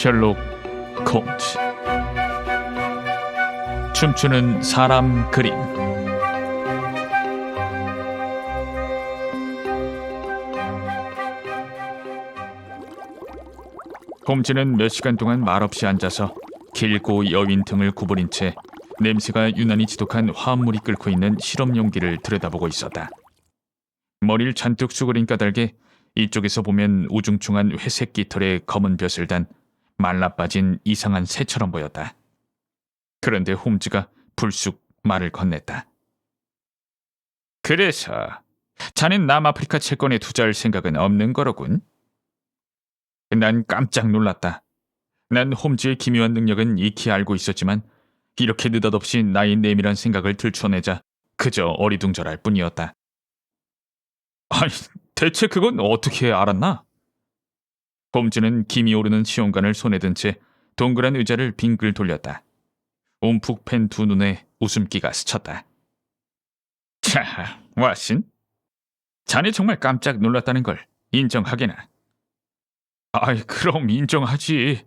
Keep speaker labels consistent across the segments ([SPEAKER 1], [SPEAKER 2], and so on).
[SPEAKER 1] 셜록 홈즈. 춤추는 사람 그림. 홈즈는 몇 시간 동안 말없이 앉아서 길고 여윈 등을 구부린 채 냄새가 유난히 지독한 화합물이 끓고 있는 실험 용기를 들여다보고 있었다. 머리를 잔뜩 수그린 까닭에 이쪽에서 보면 우중충한 회색 깃털에 검은 벼슬 단 말라빠진 이상한 새처럼 보였다. 그런데 홈즈가 불쑥 말을 건넸다. 그래서 자넨 남아프리카 채권에 투자할 생각은 없는 거로군. 난 깜짝 놀랐다. 난 홈즈의 기묘한 능력은 익히 알고 있었지만 이렇게 느닷없이 나의 내밀한 생각을 들춰내자 그저 어리둥절할 뿐이었다. 아니, 대체 그건 어떻게 알았나? 홈즈는 김이 오르는 시험관을 손에 든 채 동그란 의자를 빙글 돌렸다. 움푹 팬 두 눈에 웃음기가 스쳤다. 자, 왓슨. 자네 정말 깜짝 놀랐다는 걸 인정하게나. 아이, 그럼 인정하지.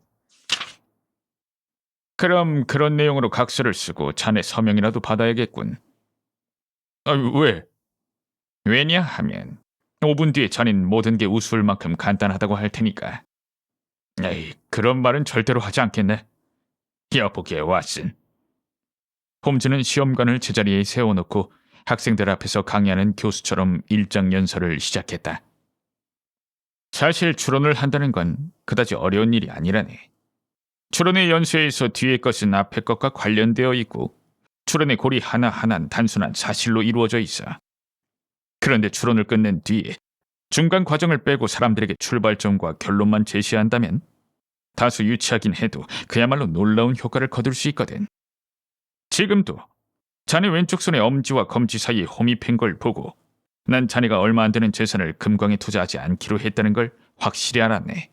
[SPEAKER 1] 그럼 그런 내용으로 각서를 쓰고 자네 서명이라도 받아야겠군. 아, 왜? 왜냐하면 5분 뒤에 자넨 모든 게 우스울 만큼 간단하다고 할 테니까. 에이, 그런 말은 절대로 하지 않겠네. 여보게, 왓슨. 홈즈는 시험관을 제자리에 세워놓고 학생들 앞에서 강의하는 교수처럼 일장연설을 시작했다. 사실 추론을 한다는 건 그다지 어려운 일이 아니라네. 추론의 연수에서 뒤의 것은 앞의 것과 관련되어 있고 추론의 고리 하나하나는 단순한 사실로 이루어져 있어. 그런데 추론을 끝낸 뒤에 중간 과정을 빼고 사람들에게 출발점과 결론만 제시한다면 다소 유치하긴 해도 그야말로 놀라운 효과를 거둘 수 있거든. 지금도 자네 왼쪽 손에 엄지와 검지 사이에 홈이 팬 걸 보고 난 자네가 얼마 안 되는 재산을 금광에 투자하지 않기로 했다는 걸 확실히 알았네.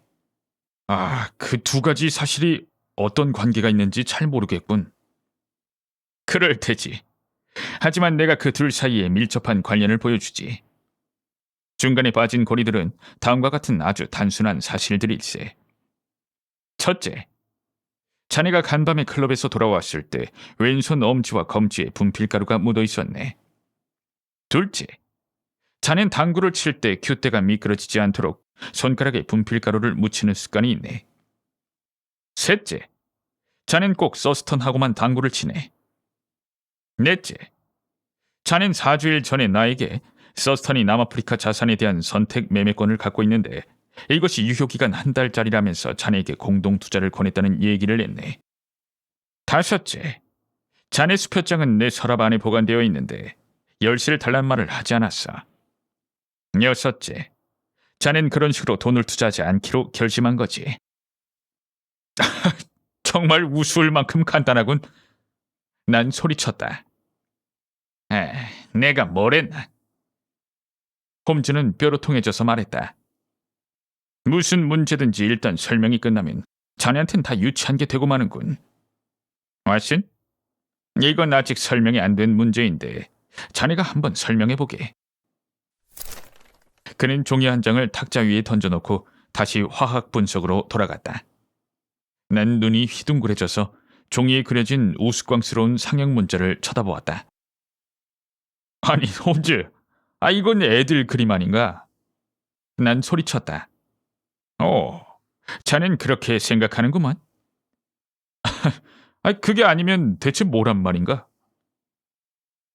[SPEAKER 1] 아, 그 두 가지 사실이 어떤 관계가 있는지 잘 모르겠군. 그럴 테지. 하지만 내가 그 둘 사이에 밀접한 관련을 보여주지. 중간에 빠진 고리들은 다음과 같은 아주 단순한 사실들일세. 첫째, 자네가 간밤에 클럽에서 돌아왔을 때 왼손 엄지와 검지에 분필가루가 묻어 있었네. 둘째, 자넨 당구를 칠 때 큐대가 미끄러지지 않도록 손가락에 분필가루를 묻히는 습관이 있네. 셋째, 자넨 꼭 서스턴하고만 당구를 치네. 넷째, 자넨 4주일 전에 나에게 서스턴이 남아프리카 자산에 대한 선택 매매권을 갖고 있는데 이것이 유효기간 한 달짜리라면서 자네에게 공동투자를 권했다는 얘기를 했네. 다섯째, 자네 수표장은 내 서랍 안에 보관되어 있는데 열쇠를 달란 말을 하지 않았어. 여섯째, 자넨 그런 식으로 돈을 투자하지 않기로 결심한 거지. 정말 우스울 만큼 간단하군. 난 소리쳤다. 내가 뭘 했나? 홈즈는 뾰로통해져서 말했다. 무슨 문제든지 일단 설명이 끝나면 자네한텐 다 유치한 게 되고 마는군. 왓슨? 이건 아직 설명이 안 된 문제인데 자네가 한번 설명해보게. 그는 종이 한 장을 탁자 위에 던져놓고 다시 화학 분석으로 돌아갔다. 난 눈이 휘둥그레져서 종이에 그려진 우스꽝스러운 상형 문자를 쳐다보았다. 아니, 홈즈, 이건 애들 그림 아닌가? 난 소리쳤다. 오, 자넨 그렇게 생각하는구만. 그게 아니면 대체 뭐란 말인가?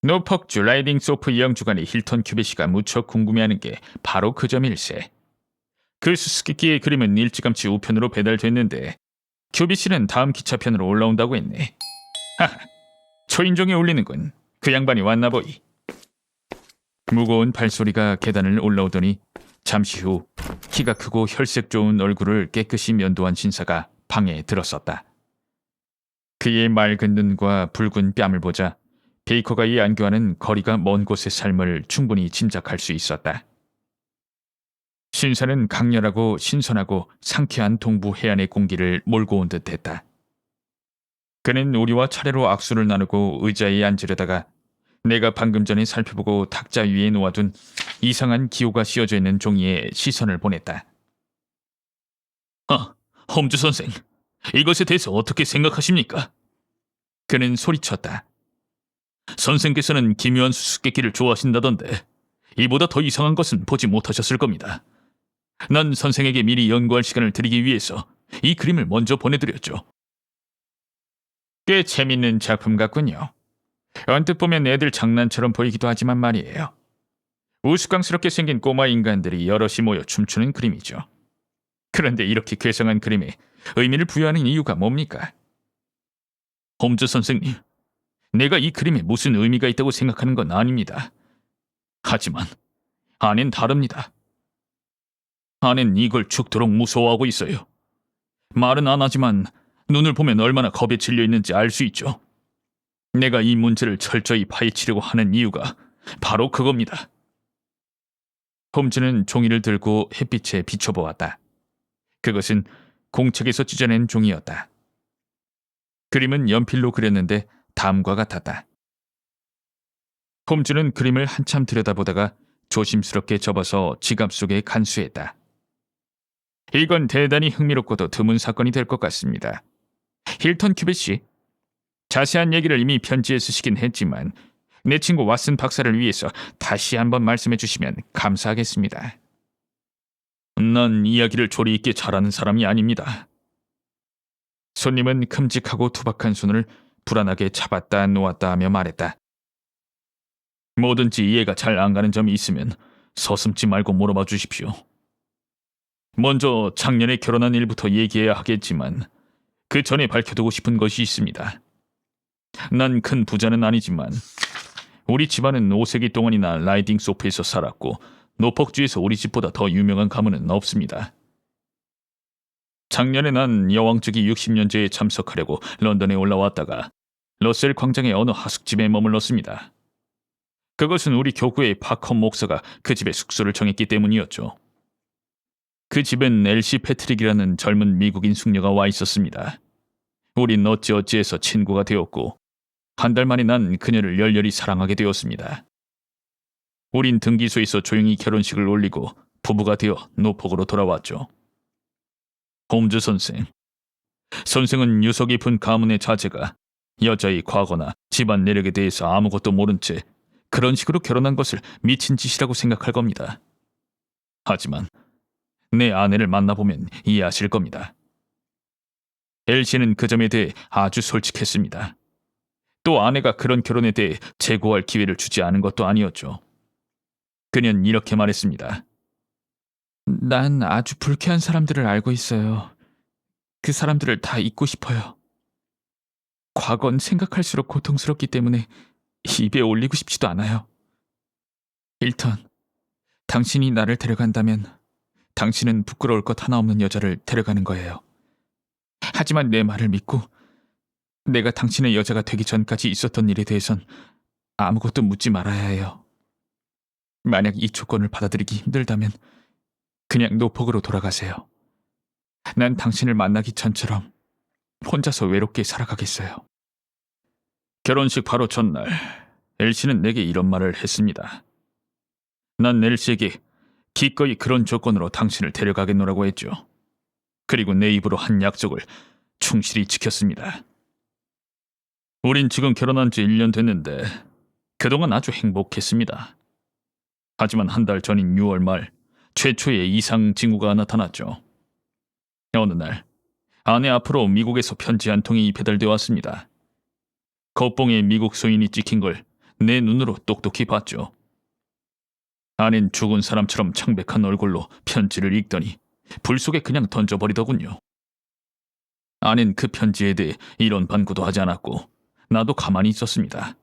[SPEAKER 1] 노퍽주 라이딩 소프 이영 주간의 힐턴 큐베시가 무척 궁금해하는 게 바로 그 점일세. 그 수수께끼의 그림은 일찌감치 우편으로 배달됐는데 큐비씨는 다음 기차편으로 올라온다고 했네. 초인종에 울리는군. 그 양반이 왔나 보이. 무거운 발소리가 계단을 올라오더니 잠시 후 키가 크고 혈색 좋은 얼굴을 깨끗이 면도한 신사가 방에 들어섰다. 그의 맑은 눈과 붉은 뺨을 보자 베이커가 이 안교와는 거리가 먼 곳의 삶을 충분히 짐작할 수 있었다. 신사는 강렬하고 신선하고 상쾌한 동부 해안의 공기를 몰고 온 듯했다. 그는 우리와 차례로 악수를 나누고 의자에 앉으려다가 내가 방금 전에 살펴보고 탁자 위에 놓아둔 이상한 기호가 씌어져 있는 종이에 시선을 보냈다. 홈즈 선생, 이것에 대해서 어떻게 생각하십니까? 그는 소리쳤다. 선생께서는 기묘한 수수께끼를 좋아하신다던데 이보다 더 이상한 것은 보지 못하셨을 겁니다. 난 선생에게 미리 연구할 시간을 드리기 위해서 이 그림을 먼저 보내드렸죠. 꽤 재밌는 작품 같군요. 언뜻 보면 애들 장난처럼 보이기도 하지만 말이에요. 우스꽝스럽게 생긴 꼬마 인간들이 여럿이 모여 춤추는 그림이죠. 그런데 이렇게 괴상한 그림에 의미를 부여하는 이유가 뭡니까? 홈즈 선생님, 내가 이 그림에 무슨 의미가 있다고 생각하는 건 아닙니다. 하지만 아낸 다릅니다. 아낸 이걸 죽도록 무서워하고 있어요. 말은 안 하지만 눈을 보면 얼마나 겁에 질려 있는지 알 수 있죠. 내가 이 문제를 철저히 파헤치려고 하는 이유가 바로 그겁니다. 홈즈는 종이를 들고 햇빛에 비춰보았다. 그것은 공책에서 찢어낸 종이였다. 그림은 연필로 그렸는데 다음과 같았다. 홈즈는 그림을 한참 들여다보다가 조심스럽게 접어서 지갑 속에 간수했다. 이건 대단히 흥미롭고도 드문 사건이 될 것 같습니다. 힐턴 큐벳 씨, 자세한 얘기를 이미 편지에 쓰시긴 했지만 내 친구 왓슨 박사를 위해서 다시 한번 말씀해 주시면 감사하겠습니다. 난 이야기를 조리 있게 잘하는 사람이 아닙니다. 손님은 큼직하고 투박한 손을 불안하게 잡았다 놓았다 하며 말했다. 뭐든지 이해가 잘 안 가는 점이 있으면 서슴지 말고 물어봐 주십시오. 먼저 작년에 결혼한 일부터 얘기해야 하겠지만 그 전에 밝혀두고 싶은 것이 있습니다. 난 큰 부자는 아니지만 우리 집안은 5세기 동안이나 라이딩 소프에서 살았고 노폭주에서 우리 집보다 더 유명한 가문은 없습니다. 작년에 난 여왕족이 60년제에 참석하려고 런던에 올라왔다가 러셀 광장의 어느 하숙집에 머물렀습니다. 그것은 우리 교구의 파컴 목사가 그 집에 숙소를 정했기 때문이었죠. 그 집엔 엘시 패트릭이라는 젊은 미국인 숙녀가 와 있었습니다. 우린 어찌어찌해서 친구가 되었고 한 달 만에 난 그녀를 열렬히 사랑하게 되었습니다. 우린 등기소에서 조용히 결혼식을 올리고 부부가 되어 노폭으로 돌아왔죠. 홈즈 선생. 선생은 유서 깊은 가문의 자제가 여자의 과거나 집안 내력에 대해서 아무것도 모른 채 그런 식으로 결혼한 것을 미친 짓이라고 생각할 겁니다. 하지만 내 아내를 만나보면 이해하실 겁니다. 엘시는 그 점에 대해 아주 솔직했습니다. 또 아내가 그런 결혼에 대해 재고할 기회를 주지 않은 것도 아니었죠. 그녀는 이렇게 말했습니다. 난 아주 불쾌한 사람들을 알고 있어요. 그 사람들을 다 잊고 싶어요. 과거는 생각할수록 고통스럽기 때문에 입에 올리고 싶지도 않아요. 힐턴, 당신이 나를 데려간다면 당신은 부끄러울 것 하나 없는 여자를 데려가는 거예요. 하지만 내 말을 믿고 내가 당신의 여자가 되기 전까지 있었던 일에 대해선 아무것도 묻지 말아야 해요. 만약 이 조건을 받아들이기 힘들다면 그냥 노폭으로 돌아가세요. 난 당신을 만나기 전처럼 혼자서 외롭게 살아가겠어요. 결혼식 바로 전날 엘시는 내게 이런 말을 했습니다. 난 엘시에게 기꺼이 그런 조건으로 당신을 데려가겠노라고 했죠. 그리고 내 입으로 한 약속을 충실히 지켰습니다. 우린 지금 결혼한 지 1년 됐는데 그동안 아주 행복했습니다. 하지만 한 달 전인 6월 말 최초의 이상 징후가 나타났죠. 어느 날 아내 앞으로 미국에서 편지 한 통이 배달되어 왔습니다. 겉봉에 미국 소인이 찍힌 걸 내 눈으로 똑똑히 봤죠. 아낸 죽은 사람처럼 창백한 얼굴로 편지를 읽더니 불 속에 그냥 던져버리더군요. 아낸 그 편지에 대해 이런 반구도 하지 않았고 나도 가만히 있었습니다.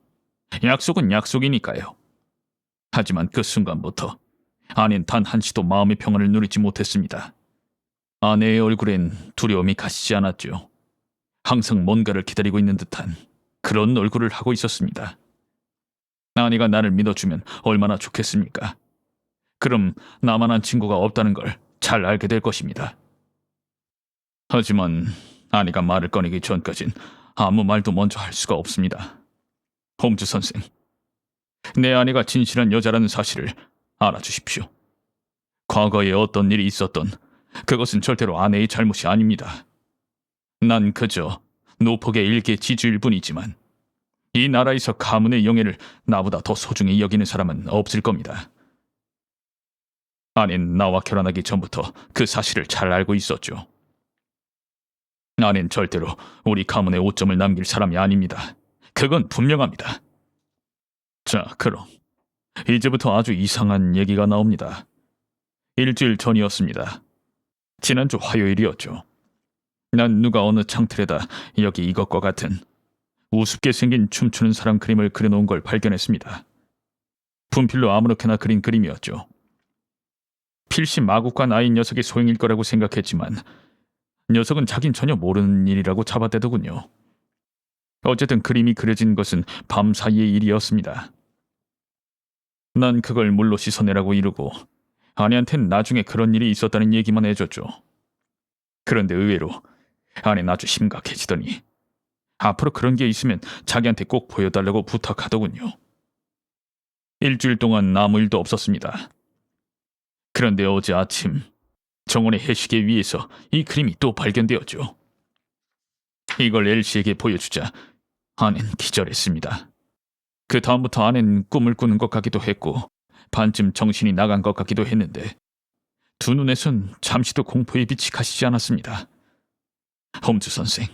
[SPEAKER 1] 약속은 약속이니까요. 하지만 그 순간부터 아낸 단 한시도 마음의 평안을 누리지 못했습니다. 아내의 얼굴엔 두려움이 가시지 않았죠. 항상 뭔가를 기다리고 있는 듯한 그런 얼굴을 하고 있었습니다. 아내가 나를 믿어주면 얼마나 좋겠습니까? 그럼 나만한 친구가 없다는 걸 잘 알게 될 것입니다. 하지만 아내가 말을 꺼내기 전까진 아무 말도 먼저 할 수가 없습니다. 홈즈 선생, 내 아내가 진실한 여자라는 사실을 알아주십시오. 과거에 어떤 일이 있었던 그것은 절대로 아내의 잘못이 아닙니다. 난 그저 노폭의 일개 지주일 뿐이지만 이 나라에서 가문의 영예를 나보다 더 소중히 여기는 사람은 없을 겁니다. 아낸 나와 결혼하기 전부터 그 사실을 잘 알고 있었죠. 아낸 절대로 우리 가문에 오점을 남길 사람이 아닙니다. 그건 분명합니다. 자, 그럼 이제부터 아주 이상한 얘기가 나옵니다. 일주일 전이었습니다. 지난주 화요일이었죠. 난 누가 어느 창틀에다 여기 이것과 같은 우습게 생긴 춤추는 사람 그림을 그려놓은 걸 발견했습니다. 분필로 아무렇게나 그린 그림이었죠. 필시 마구간 아인 녀석의 소행일 거라고 생각했지만 녀석은 자긴 전혀 모르는 일이라고 잡아대더군요. 어쨌든 그림이 그려진 것은 밤 사이의 일이었습니다. 난 그걸 물로 씻어내라고 이르고 아내한텐 나중에 그런 일이 있었다는 얘기만 해줬죠. 그런데 의외로 아내는 아주 심각해지더니 앞으로 그런 게 있으면 자기한테 꼭 보여달라고 부탁하더군요. 일주일 동안 아무 일도 없었습니다. 그런데 어제 아침 정원의 해시계 위에서 이 그림이 또 발견되었죠. 이걸 엘씨에게 보여주자 아내는 기절했습니다. 그 다음부터 아내는 꿈을 꾸는 것 같기도 했고 반쯤 정신이 나간 것 같기도 했는데 두 눈에선 잠시도 공포의 빛이 가시지 않았습니다. 홈즈 선생,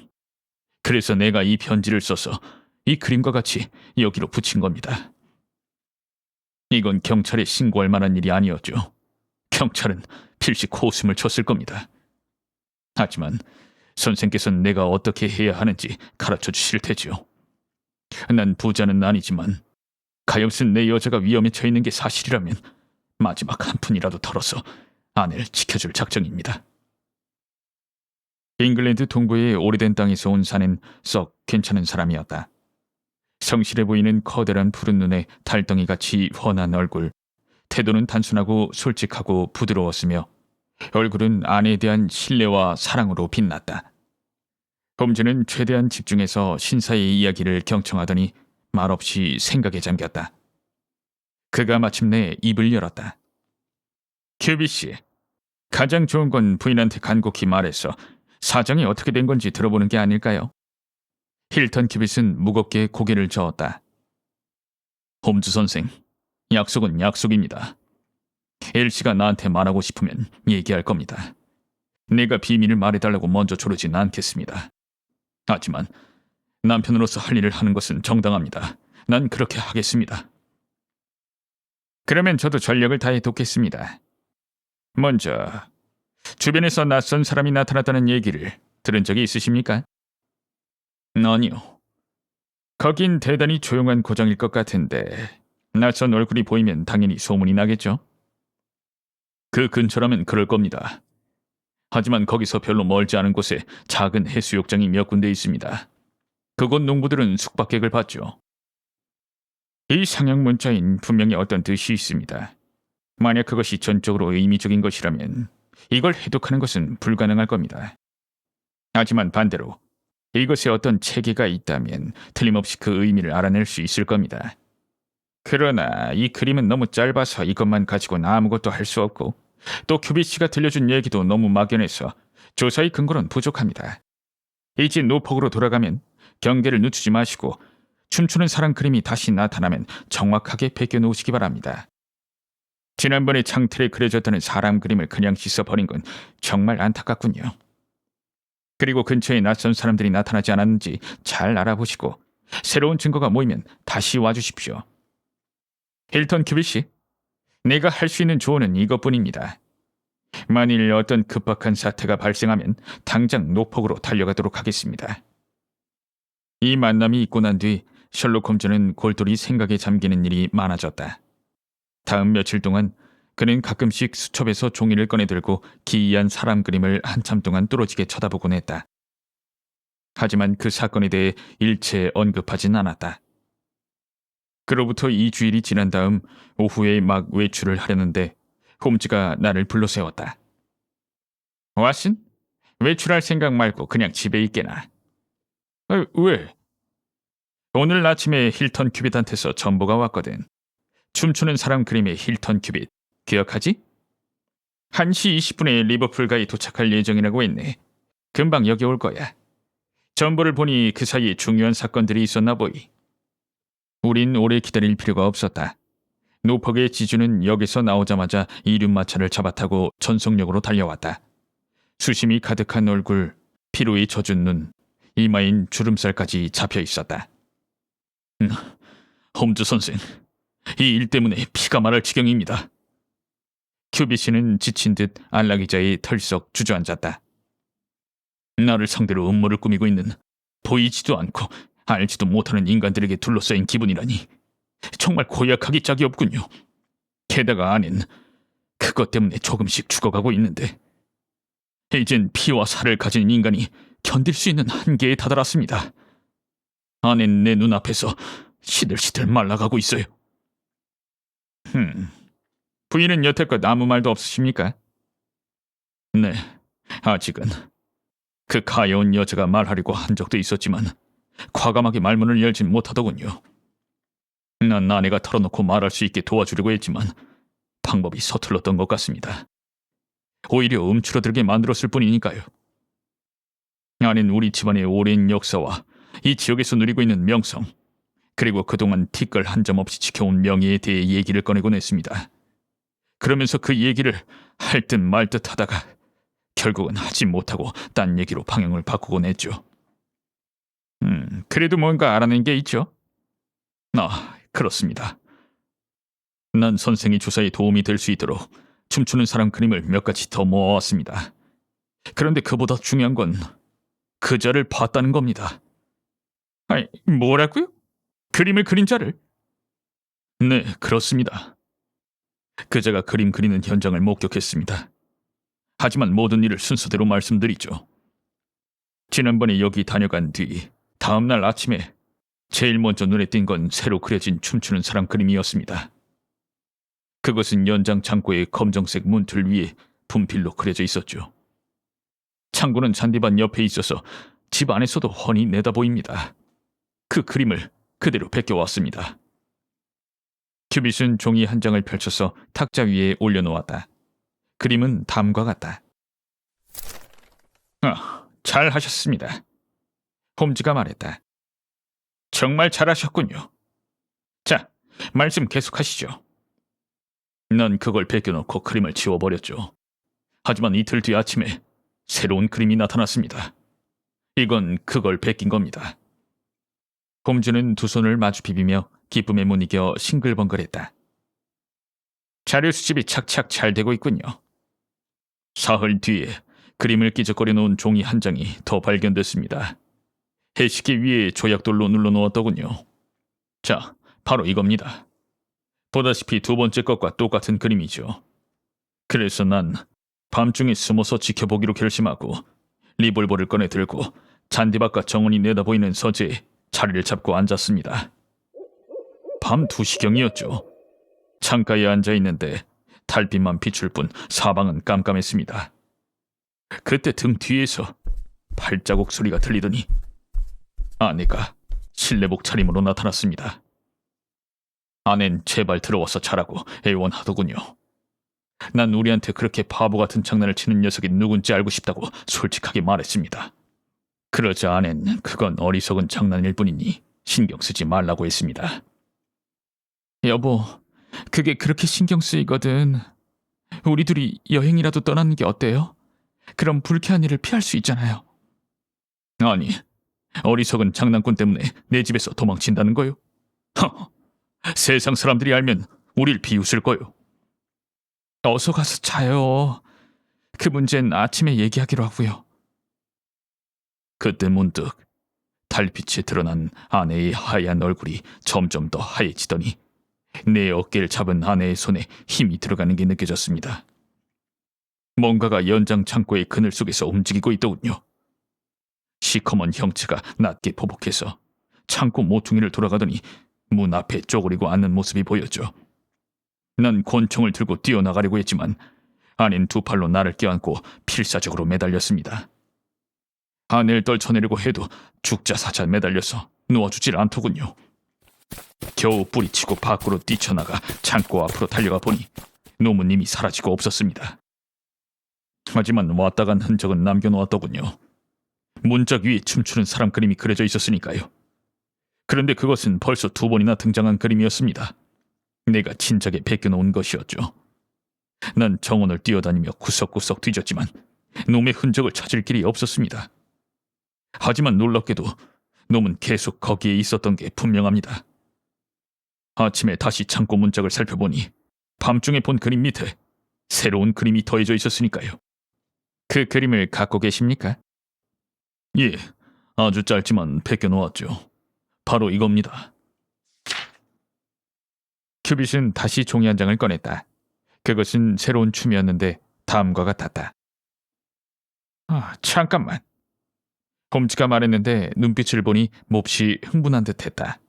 [SPEAKER 1] 그래서 내가 이 편지를 써서 이 그림과 같이 여기로 붙인 겁니다. 이건 경찰에 신고할 만한 일이 아니었죠. 경찰은 필시 코웃음을 쳤을 겁니다. 하지만 선생께서는 내가 어떻게 해야 하는지 가르쳐 주실 테지요. 난 부자는 아니지만 가엾은 내 여자가 위험에 처해 있는 게 사실이라면 마지막 한 푼이라도 털어서 아내를 지켜줄 작정입니다. 잉글랜드 동부의 오래된 땅에서 온 사는 썩 괜찮은 사람이었다. 성실해 보이는 커다란 푸른 눈에 달덩이같이 훤한 얼굴, 태도는 단순하고 솔직하고 부드러웠으며 얼굴은 아내에 대한 신뢰와 사랑으로 빛났다. 홈즈는 최대한 집중해서 신사의 이야기를 경청하더니 말없이 생각에 잠겼다. 그가 마침내 입을 열었다. 큐비 씨, 가장 좋은 건 부인한테 간곡히 말해서 사정이 어떻게 된 건지 들어보는 게 아닐까요? 힐턴 큐빗은 무겁게 고개를 저었다. 홈즈 선생, 약속은 약속입니다. 엘씨가 나한테 말하고 싶으면 얘기할 겁니다. 내가 비밀을 말해달라고 먼저 조르진 않겠습니다. 하지만 남편으로서 할 일을 하는 것은 정당합니다. 난 그렇게 하겠습니다. 그러면 저도 전력을 다해 돕겠습니다. 먼저 주변에서 낯선 사람이 나타났다는 얘기를 들은 적이 있으십니까? 아니요. 거긴 대단히 조용한 고장일 것 같은데 낯선 얼굴이 보이면 당연히 소문이 나겠죠? 그 근처라면 그럴 겁니다. 하지만 거기서 별로 멀지 않은 곳에 작은 해수욕장이 몇 군데 있습니다. 그곳 농부들은 숙박객을 받죠. 이 상형 문자엔 분명히 어떤 뜻이 있습니다. 만약 그것이 전적으로 의미적인 것이라면 이걸 해독하는 것은 불가능할 겁니다. 하지만 반대로 이것에 어떤 체계가 있다면 틀림없이 그 의미를 알아낼 수 있을 겁니다. 그러나 이 그림은 너무 짧아서 이것만 가지고는 아무것도 할 수 없고 또 큐비 씨가 들려준 얘기도 너무 막연해서 조사의 근거는 부족합니다. 이제 노폭으로 돌아가면 경계를 늦추지 마시고 춤추는 사람 그림이 다시 나타나면 정확하게 베껴놓으시기 바랍니다. 지난번에 창틀에 그려졌다는 사람 그림을 그냥 씻어버린 건 정말 안타깝군요. 그리고 근처에 낯선 사람들이 나타나지 않았는지 잘 알아보시고 새로운 증거가 모이면 다시 와주십시오. 힐턴 큐비 씨, 내가 할 수 있는 조언은 이것뿐입니다. 만일 어떤 급박한 사태가 발생하면 당장 노폭으로 달려가도록 하겠습니다. 이 만남이 있고 난 뒤 셜록 홈즈는 골똘히 생각에 잠기는 일이 많아졌다. 다음 며칠 동안 그는 가끔씩 수첩에서 종이를 꺼내들고 기이한 사람 그림을 한참 동안 뚫어지게 쳐다보곤 했다. 하지만 그 사건에 대해 일체 언급하진 않았다. 그로부터 2주일이 지난 다음 오후에 막 외출을 하려는데 홈즈가 나를 불러세웠다. 왓슨? 외출할 생각 말고 그냥 집에 있게나. 왜? 오늘 아침에 힐턴 큐빗한테서 정보가 왔거든. 춤추는 사람 그림의 힐턴 큐빗. 기억하지? 1시 20분에 리버풀가에 도착할 예정이라고 했네. 금방 여기 올 거야. 전보를 보니 그 사이에 중요한 사건들이 있었나 보이. 우린 오래 기다릴 필요가 없었다. 노폭의 지주는 역에서 나오자마자 이륜마차를 잡아타고 전속력으로 달려왔다. 수심이 가득한 얼굴, 피로에 젖은 눈, 이마엔 주름살까지 잡혀 있었다. 홈즈 선생, 이 일 때문에 피가 마를 지경입니다. 큐비씨는 지친 듯 안락의자에 털썩 주저앉았다. 나를 상대로 음모를 꾸미고 있는 보이지도 않고 알지도 못하는 인간들에게 둘러싸인 기분이라니 정말 고약하기 짝이 없군요. 게다가 아낸 그것 때문에 조금씩 죽어가고 있는데 이젠 피와 살을 가진 인간이 견딜 수 있는 한계에 다다랐습니다. 아낸 내 눈앞에서 시들시들 말라가고 있어요. 부인은 여태껏 아무 말도 없으십니까? 네, 아직은. 그 가여운 여자가 말하려고 한 적도 있었지만 과감하게 말문을 열진 못하더군요. 난 아내가 털어놓고 말할 수 있게 도와주려고 했지만 방법이 서툴렀던 것 같습니다. 오히려 움츠러들게 만들었을 뿐이니까요. 아내는 우리 집안의 오랜 역사와 이 지역에서 누리고 있는 명성, 그리고 그동안 티끌 한 점 없이 지켜온 명예에 대해 얘기를 꺼내곤 했습니다. 그러면서 그 얘기를 할 듯 말 듯 하다가 결국은 하지 못하고 딴 얘기로 방향을 바꾸곤 했죠. 그래도 뭔가 알아낸 게 있죠? 그렇습니다. 난 선생의 조사에 도움이 될 수 있도록 춤추는 사람 그림을 몇 가지 더 모아왔습니다. 그런데 그보다 중요한 건 그자를 봤다는 겁니다. 아니, 뭐라고요? 그림을 그린 자를? 네, 그렇습니다. 그자가 그림 그리는 현장을 목격했습니다. 하지만 모든 일을 순서대로 말씀드리죠. 지난번에 여기 다녀간 뒤 다음날 아침에 제일 먼저 눈에 띈 건 새로 그려진 춤추는 사람 그림이었습니다. 그것은 연장 창고의 검정색 문틀 위에 분필로 그려져 있었죠. 창고는 잔디밭 옆에 있어서 집 안에서도 훤히 내다 보입니다. 그 그림을 그대로 베껴왔습니다. 큐빗은 종이 한 장을 펼쳐서 탁자 위에 올려놓았다. 그림은 다음과 같다. 잘 하셨습니다. 홈즈가 말했다. 정말 잘하셨군요. 자, 말씀 계속하시죠. 난 그걸 베껴놓고 그림을 지워버렸죠. 하지만 이틀 뒤 아침에 새로운 그림이 나타났습니다. 이건 그걸 베낀 겁니다. 홈즈는 두 손을 마주 비비며 기쁨에 못 이겨 싱글벙글했다. 자료 수집이 착착 잘 되고 있군요. 사흘 뒤에 그림을 끼적거려 놓은 종이 한 장이 더 발견됐습니다. 해시계 위에 조약돌로 눌러놓았더군요. 자, 바로 이겁니다. 보다시피 두 번째 것과 똑같은 그림이죠. 그래서 난 밤중에 숨어서 지켜보기로 결심하고 리볼버를 꺼내 들고 잔디밭과 정원이 내다보이는 서재에 자리를 잡고 앉았습니다. 밤 2시경이었죠. 창가에 앉아있는데 달빛만 비출 뿐 사방은 깜깜했습니다. 그때 등 뒤에서 발자국 소리가 들리더니 아내가 실내복 차림으로 나타났습니다. 아낸 제발 들어와서 자라고 애원하더군요. 난 우리한테 그렇게 바보 같은 장난을 치는 녀석이 누군지 알고 싶다고 솔직하게 말했습니다. 그러자 아낸 그건 어리석은 장난일 뿐이니 신경 쓰지 말라고 했습니다. 여보, 그게 그렇게 신경 쓰이거든. 우리 둘이 여행이라도 떠나는 게 어때요? 그럼 불쾌한 일을 피할 수 있잖아요. 아니, 어리석은 장난꾼 때문에 내 집에서 도망친다는 거요? 세상 사람들이 알면 우릴 비웃을 거요. 어서 가서 자요. 그 문제는 아침에 얘기하기로 하고요. 그때 문득 달빛에 드러난 아내의 하얀 얼굴이 점점 더 하얘지더니 내 어깨를 잡은 아내의 손에 힘이 들어가는 게 느껴졌습니다. 뭔가가 연장 창고의 그늘 속에서 움직이고 있더군요. 시커먼 형체가 낮게 보복해서 창고 모퉁이를 돌아가더니 문 앞에 쪼그리고 앉는 모습이 보였죠. 난 권총을 들고 뛰어나가려고 했지만 아내는 두 팔로 나를 껴안고 필사적으로 매달렸습니다. 아내를 떨쳐내려고 해도 죽자사자 매달려서 놓아주질 않더군요. 겨우 뿌리치고 밖으로 뛰쳐나가 창고 앞으로 달려가 보니 놈은 이미 사라지고 없었습니다. 하지만 왔다 간 흔적은 남겨놓았더군요. 문짝 위에 춤추는 사람 그림이 그려져 있었으니까요. 그런데 그것은 벌써 2번이나 등장한 그림이었습니다. 내가 진작에 베껴놓은 것이었죠. 난 정원을 뛰어다니며 구석구석 뒤졌지만 놈의 흔적을 찾을 길이 없었습니다. 하지만 놀랍게도 놈은 계속 거기에 있었던 게 분명합니다. 아침에 다시 창고 문짝을 살펴보니 밤중에 본 그림 밑에 새로운 그림이 더해져 있었으니까요. 그 그림을 갖고 계십니까? 예, 아주 짧지만 베껴놓았죠. 바로 이겁니다. 큐빗은 다시 종이 한 장을 꺼냈다. 그것은 새로운 춤이었는데 다음과 같았다. 잠깐만. 홈즈가 말했는데 눈빛을 보니 몹시 흥분한 듯했다.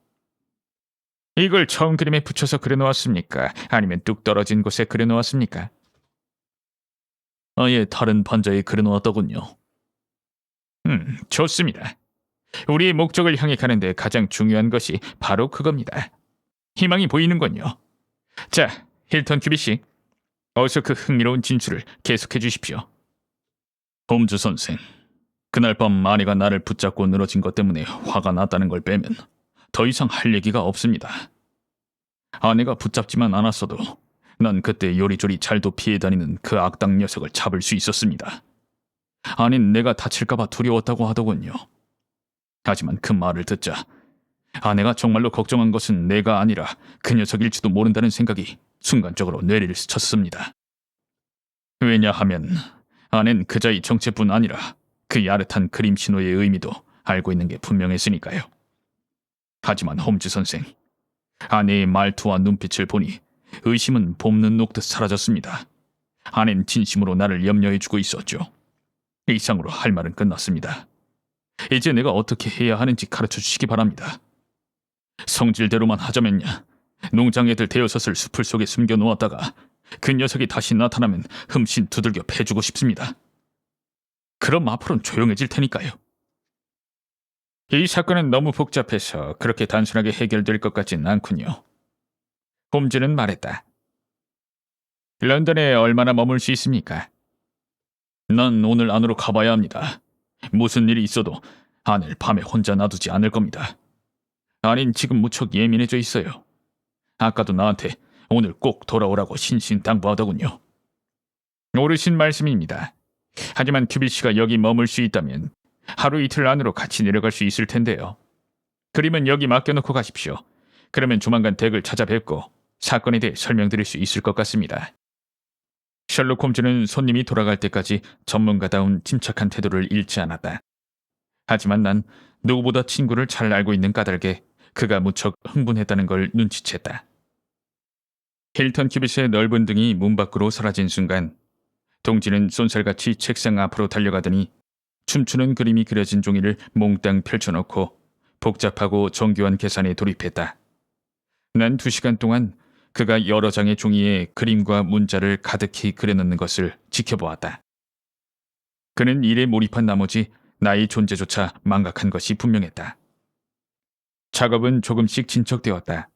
[SPEAKER 1] 이걸 처음 그림에 붙여서 그려놓았습니까? 아니면 뚝 떨어진 곳에 그려놓았습니까? 아예 다른 판자에 그려놓았더군요. 좋습니다. 우리의 목적을 향해 가는데 가장 중요한 것이 바로 그겁니다. 희망이 보이는군요. 자, 힐턴 큐빗씨, 어서 그 흥미로운 진술을 계속해 주십시오. 홈즈 선생, 그날 밤 아내가 나를 붙잡고 늘어진 것 때문에 화가 났다는 걸 빼면 더 이상 할 얘기가 없습니다. 아내가 붙잡지만 않았어도 난 그때 요리조리 잘도 피해 다니는 그 악당 녀석을 잡을 수 있었습니다. 아닌 내가 다칠까봐 두려웠다고 하더군요. 하지만 그 말을 듣자 아내가 정말로 걱정한 것은 내가 아니라 그 녀석일지도 모른다는 생각이 순간적으로 뇌리를 스쳤습니다. 왜냐하면 아낸 그자의 정체뿐 아니라 그 야릇한 그림 신호의 의미도 알고 있는 게 분명했으니까요. 하지만 홈즈 선생, 아내의 말투와 눈빛을 보니 의심은 봄눈 녹듯 사라졌습니다. 아낸 진심으로 나를 염려해주고 있었죠. 이상으로 할 말은 끝났습니다. 이제 내가 어떻게 해야 하는지 가르쳐 주시기 바랍니다. 성질대로만 하자면야, 농장 애들 대여섯을 숲을 속에 숨겨놓았다가 그 녀석이 다시 나타나면 흠씬 두들겨 패주고 싶습니다. 그럼 앞으로는 조용해질 테니까요. 이 사건은 너무 복잡해서 그렇게 단순하게 해결될 것 같진 않군요. 홈즈는 말했다. 런던에 얼마나 머물 수 있습니까? 난 오늘 안으로 가봐야 합니다. 무슨 일이 있어도 아내를 밤에 혼자 놔두지 않을 겁니다. 아닌 지금 무척 예민해져 있어요. 아까도 나한테 오늘 꼭 돌아오라고 신신당부하더군요. 옳으신 말씀입니다. 하지만 큐빗씨가 여기 머물 수 있다면 하루 이틀 안으로 같이 내려갈 수 있을 텐데요. 그림은 여기 맡겨놓고 가십시오. 그러면 조만간 덱을 찾아뵙고 사건에 대해 설명드릴 수 있을 것 같습니다. 셜록 홈즈는 손님이 돌아갈 때까지 전문가다운 침착한 태도를 잃지 않았다. 하지만 난 누구보다 친구를 잘 알고 있는 까닭에 그가 무척 흥분했다는 걸 눈치챘다. 힐턴 큐빗의 넓은 등이 문 밖으로 사라진 순간 동지는 쏜살같이 책상 앞으로 달려가더니 춤추는 그림이 그려진 종이를 몽땅 펼쳐놓고 복잡하고 정교한 계산에 돌입했다. 난 2시간 동안 그가 여러 장의 종이에 그림과 문자를 가득히 그려넣는 것을 지켜보았다. 그는 일에 몰입한 나머지 나의 존재조차 망각한 것이 분명했다. 작업은 조금씩 진척되었다.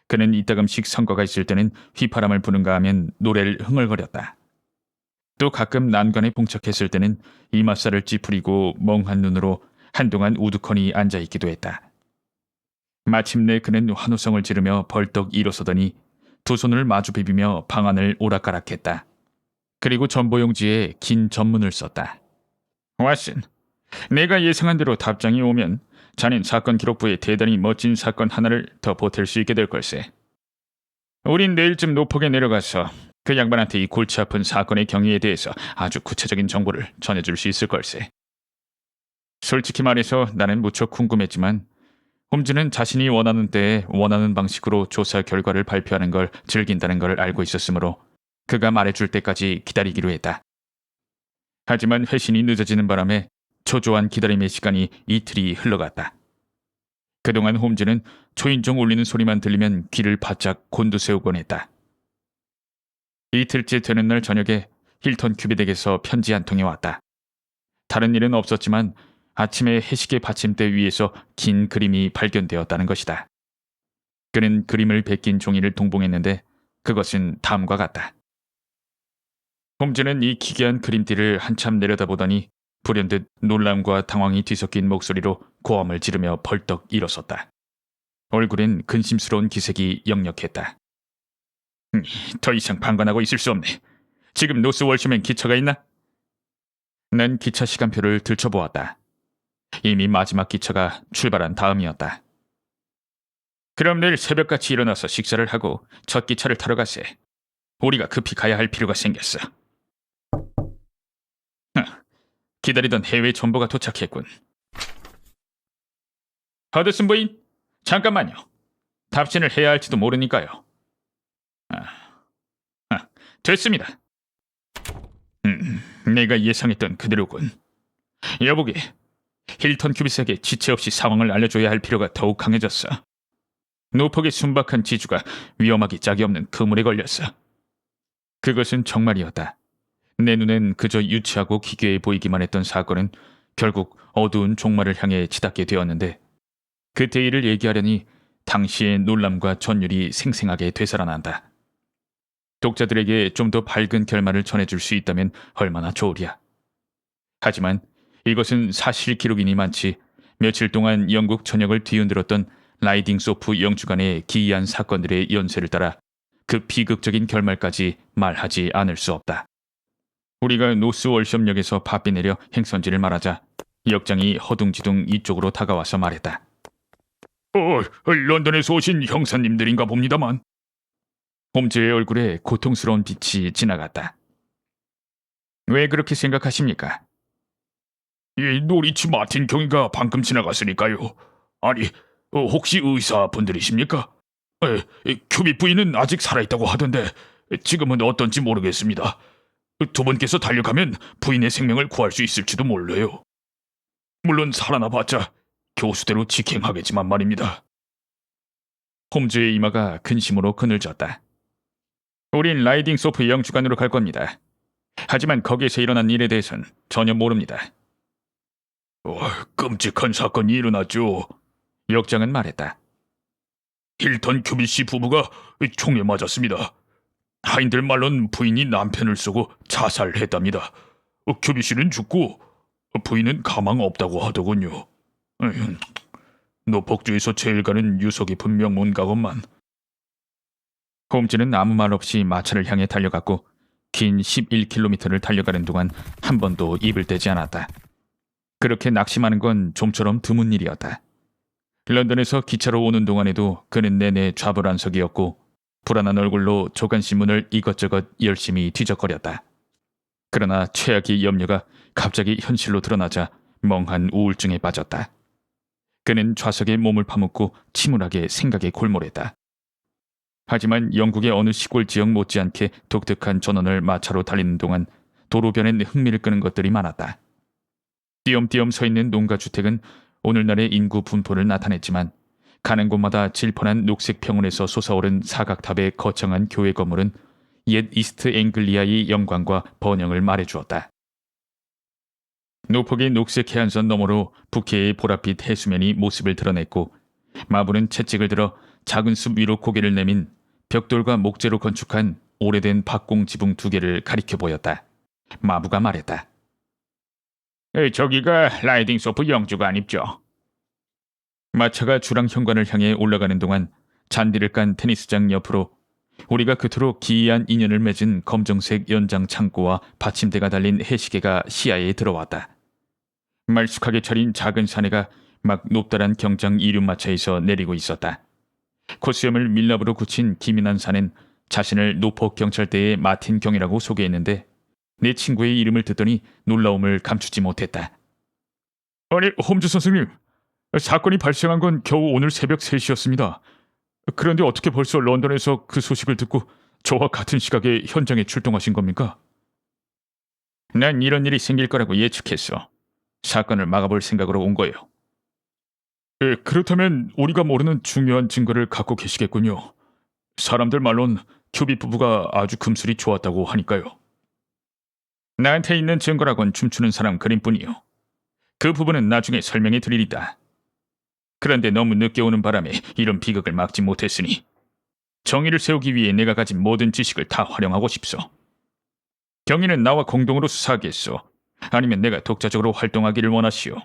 [SPEAKER 1] 그는 이따금씩 성과가 있을 때는 휘파람을 부는가 하면 노래를 흥얼거렸다. 또 가끔 난관에 봉착했을 때는 이맛살을 찌푸리고 멍한 눈으로 한동안 우두커니 앉아있기도 했다. 마침내 그는 환호성을 지르며 벌떡 일어서더니 2손을 마주 비비며 방안을 오락가락했다. 그리고 전보용지에 긴 전문을 썼다. 왓슨, 내가 예상한 대로 답장이 오면 자넨 사건 기록부에 대단히 멋진 사건 하나를 더 보탤 수 있게 될 걸세. 우린 내일쯤 노폭에 내려가서 그 양반한테 이 골치 아픈 사건의 경위에 대해서 아주 구체적인 정보를 전해줄 수 있을 걸세. 솔직히 말해서 나는 무척 궁금했지만 홈즈는 자신이 원하는 때에 원하는 방식으로 조사 결과를 발표하는 걸 즐긴다는 걸 알고 있었으므로 그가 말해줄 때까지 기다리기로 했다. 하지만 회신이 늦어지는 바람에 초조한 기다림의 시간이 이틀이 흘러갔다. 그동안 홈즈는 초인종 울리는 소리만 들리면 귀를 바짝 곤두세우곤 했다. 이틀째 되는 날 저녁에 힐턴 큐빗에게서 편지 한 통이 왔다. 다른 일은 없었지만 아침에 해시계 받침대 위에서 긴 그림이 발견되었다는 것이다. 그는 그림을 베낀 종이를 동봉했는데 그것은 다음과 같다. 홈즈는 이 기괴한 그림띠를 한참 내려다보더니 불현듯 놀람과 당황이 뒤섞인 목소리로 고함을 지르며 벌떡 일어섰다. 얼굴엔 근심스러운 기색이 역력했다. 더 이상 방관하고 있을 수 없네. 지금 노스 월쇼맨 기차가 있나? 난 기차 시간표를 들춰보았다. 이미 마지막 기차가 출발한 다음이었다. 그럼 내일 새벽같이 일어나서 식사를 하고 첫 기차를 타러 가세. 우리가 급히 가야 할 필요가 생겼어. 기다리던 해외 정보가 도착했군. 허드슨 부인, 잠깐만요. 답신을 해야 할지도 모르니까요. 됐습니다. 내가 예상했던 그대로군. 여보게, 힐턴 큐빗에게 지체 없이 상황을 알려줘야 할 필요가 더욱 강해졌어. 노폭의 순박한 지주가 위험하기 짝이 없는 그물에 걸렸어. 그것은 정말이었다. 내 눈엔 그저 유치하고 기괴해 보이기만 했던 사건은 결국 어두운 종말을 향해 치닫게 되었는데, 그때 일을 얘기하려니 당시의 놀람과 전율이 생생하게 되살아난다. 독자들에게 좀 더 밝은 결말을 전해줄 수 있다면 얼마나 좋으랴. 하지만 이것은 사실 기록이니 많지 며칠 동안 영국 전역을 뒤흔들었던 라이딩 소프 영주간의 기이한 사건들의 연쇄를 따라 그 비극적인 결말까지 말하지 않을 수 없다. 우리가 노스 월숍역에서 바삐 내려 행선지를 말하자 역장이 허둥지둥 이쪽으로 다가와서 말했다. 런던에서 오신 형사님들인가 봅니다만. 홈즈의 얼굴에 고통스러운 빛이 지나갔다. 왜 그렇게 생각하십니까? 이 노리치 마틴 경위가 방금 지나갔으니까요. 아니, 혹시 의사분들이십니까? 큐빗 부인은 아직 살아있다고 하던데 지금은 어떤지 모르겠습니다. 두 분께서 달려가면 부인의 생명을 구할 수 있을지도 몰라요. 물론 살아나봤자 교수대로 직행하겠지만 말입니다. 홈즈의 이마가 근심으로 그늘졌다. 우린 라이딩 소프 영주관으로 갈 겁니다. 하지만 거기에서 일어난 일에 대해선 전혀 모릅니다. 끔찍한 사건이 일어났죠. 역장은 말했다. 힐턴 큐빗 씨 부부가 총에 맞았습니다. 하인들 말로는 부인이 남편을 쏘고 자살했답니다. 큐빗 씨는 죽고 부인은 가망 없다고 하더군요. 노폭주에서 제일 가는 유서 깊은 명문가건만. 홈즈는 아무 말 없이 마차를 향해 달려갔고 긴 11km를 달려가는 동안 한 번도 입을 떼지 않았다. 그렇게 낙심하는 건 좀처럼 드문 일이었다. 런던에서 기차로 오는 동안에도 그는 내내 좌불안석이었고 불안한 얼굴로 조간신문을 이것저것 열심히 뒤적거렸다. 그러나 최악의 염려가 갑자기 현실로 드러나자 멍한 우울증에 빠졌다. 그는 좌석에 몸을 파묻고 침울하게 생각에 골몰했다. 하지만 영국의 어느 시골 지역 못지않게 독특한 전원을 마차로 달리는 동안 도로변엔 흥미를 끄는 것들이 많았다. 띄엄띄엄 서 있는 농가주택은 오늘날의 인구 분포를 나타냈지만 가는 곳마다 질펀한 녹색 평원에서 솟아오른 사각탑의 거창한 교회 건물은 옛 이스트 앵글리아의 영광과 번영을 말해주었다. 노폭의 녹색 해안선 너머로 북해의 보랏빛 해수면이 모습을 드러냈고 마부는 채찍을 들어 작은 숲 위로 고개를 내민 벽돌과 목재로 건축한 오래된 박공 지붕 두 개를 가리켜 보였다. 마부가 말했다. 저기가 라이딩 소프 영주관 입죠. 마차가 주랑 현관을 향해 올라가는 동안 잔디를 깐 테니스장 옆으로 우리가 그토록 기이한 인연을 맺은 검정색 연장 창고와 받침대가 달린 해시계가 시야에 들어왔다. 말쑥하게 차린 작은 사내가 막 높다란 경장 이륜마차에서 내리고 있었다. 콧수염을 밀랍으로 굳힌 기민한 사내는 자신을 노폭 경찰대의 마틴 경이라고 소개했는데 내 친구의 이름을 듣더니 놀라움을 감추지 못했다. 아니, 홈즈 선생님, 사건이 발생한 건 겨우 오늘 새벽 3시였습니다. 그런데 어떻게 벌써 런던에서 그 소식을 듣고 저와 같은 시각에 현장에 출동하신 겁니까? 난 이런 일이 생길 거라고 예측했어. 사건을 막아볼 생각으로 온 거예요. 그렇다면 우리가 모르는 중요한 증거를 갖고 계시겠군요. 사람들 말론 큐빗 부부가 아주 금술이 좋았다고 하니까요. 나한테 있는 증거라곤 춤추는 사람 그림뿐이요. 그 부분은 나중에 설명해 드리리다. 그런데 너무 늦게 오는 바람에 이런 비극을 막지 못했으니 정의를 세우기 위해 내가 가진 모든 지식을 다 활용하고 싶소. 경위는 나와 공동으로 수사하겠소. 아니면 내가 독자적으로 활동하기를 원하시오?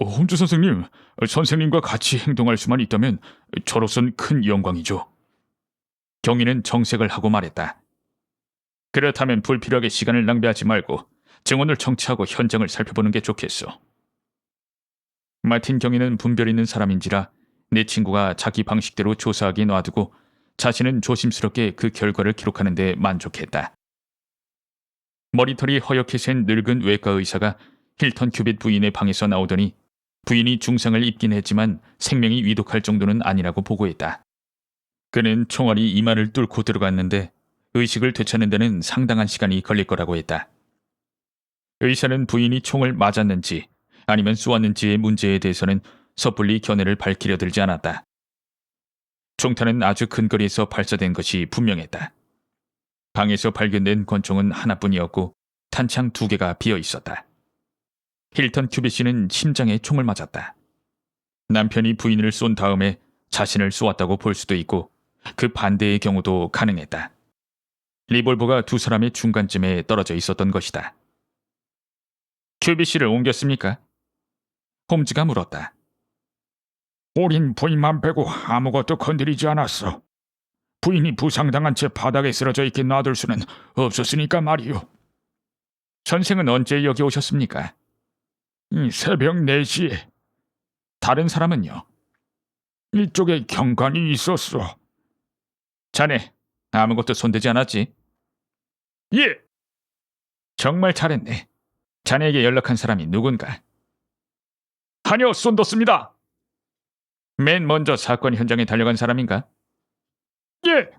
[SPEAKER 1] 홈즈 선생님, 선생님과 같이 행동할 수만 있다면 저로선 큰 영광이죠. 경위는 정색을 하고 말했다. 그렇다면 불필요하게 시간을 낭비하지 말고 증언을 청취하고 현장을 살펴보는 게 좋겠소. 마틴 경위는 분별 있는 사람인지라 내 친구가 자기 방식대로 조사하기 놔두고 자신은 조심스럽게 그 결과를 기록하는 데 만족했다. 머리털이 허옇게 센 늙은 외과 의사가 힐턴 큐빗 부인의 방에서 나오더니 부인이 중상을 입긴 했지만 생명이 위독할 정도는 아니라고 보고했다. 그는 총알이 이마를 뚫고 들어갔는데 의식을 되찾는 데는 상당한 시간이 걸릴 거라고 했다. 의사는 부인이 총을 맞았는지 아니면 쏘았는지의 문제에 대해서는 섣불리 견해를 밝히려 들지 않았다. 총탄은 아주 근거리에서 발사된 것이 분명했다. 방에서 발견된 권총은 하나뿐이었고 탄창 2개가 비어 있었다. 힐턴 큐빗씨는 심장에 총을 맞았다. 남편이 부인을 쏜 다음에 자신을 쏘았다고 볼 수도 있고 그 반대의 경우도 가능했다. 리볼버가 두 사람의 중간쯤에 떨어져 있었던 것이다. 큐빗씨를 옮겼습니까? 홈즈가 물었다. 우린 부인만 빼고 아무것도 건드리지 않았어. 부인이 부상당한 채 바닥에 쓰러져 있게 놔둘 수는 없었으니까 말이요. 선생은 언제 여기 오셨습니까? 새벽 4시에. 다른 사람은요? 이쪽에 경관이 있었어. 자네 아무것도 손대지 않았지? 예. 정말 잘했네. 자네에게 연락한 사람이 누군가? 하녀 쏜뒀습니다. 맨 먼저 사건 현장에 달려간 사람인가? 예.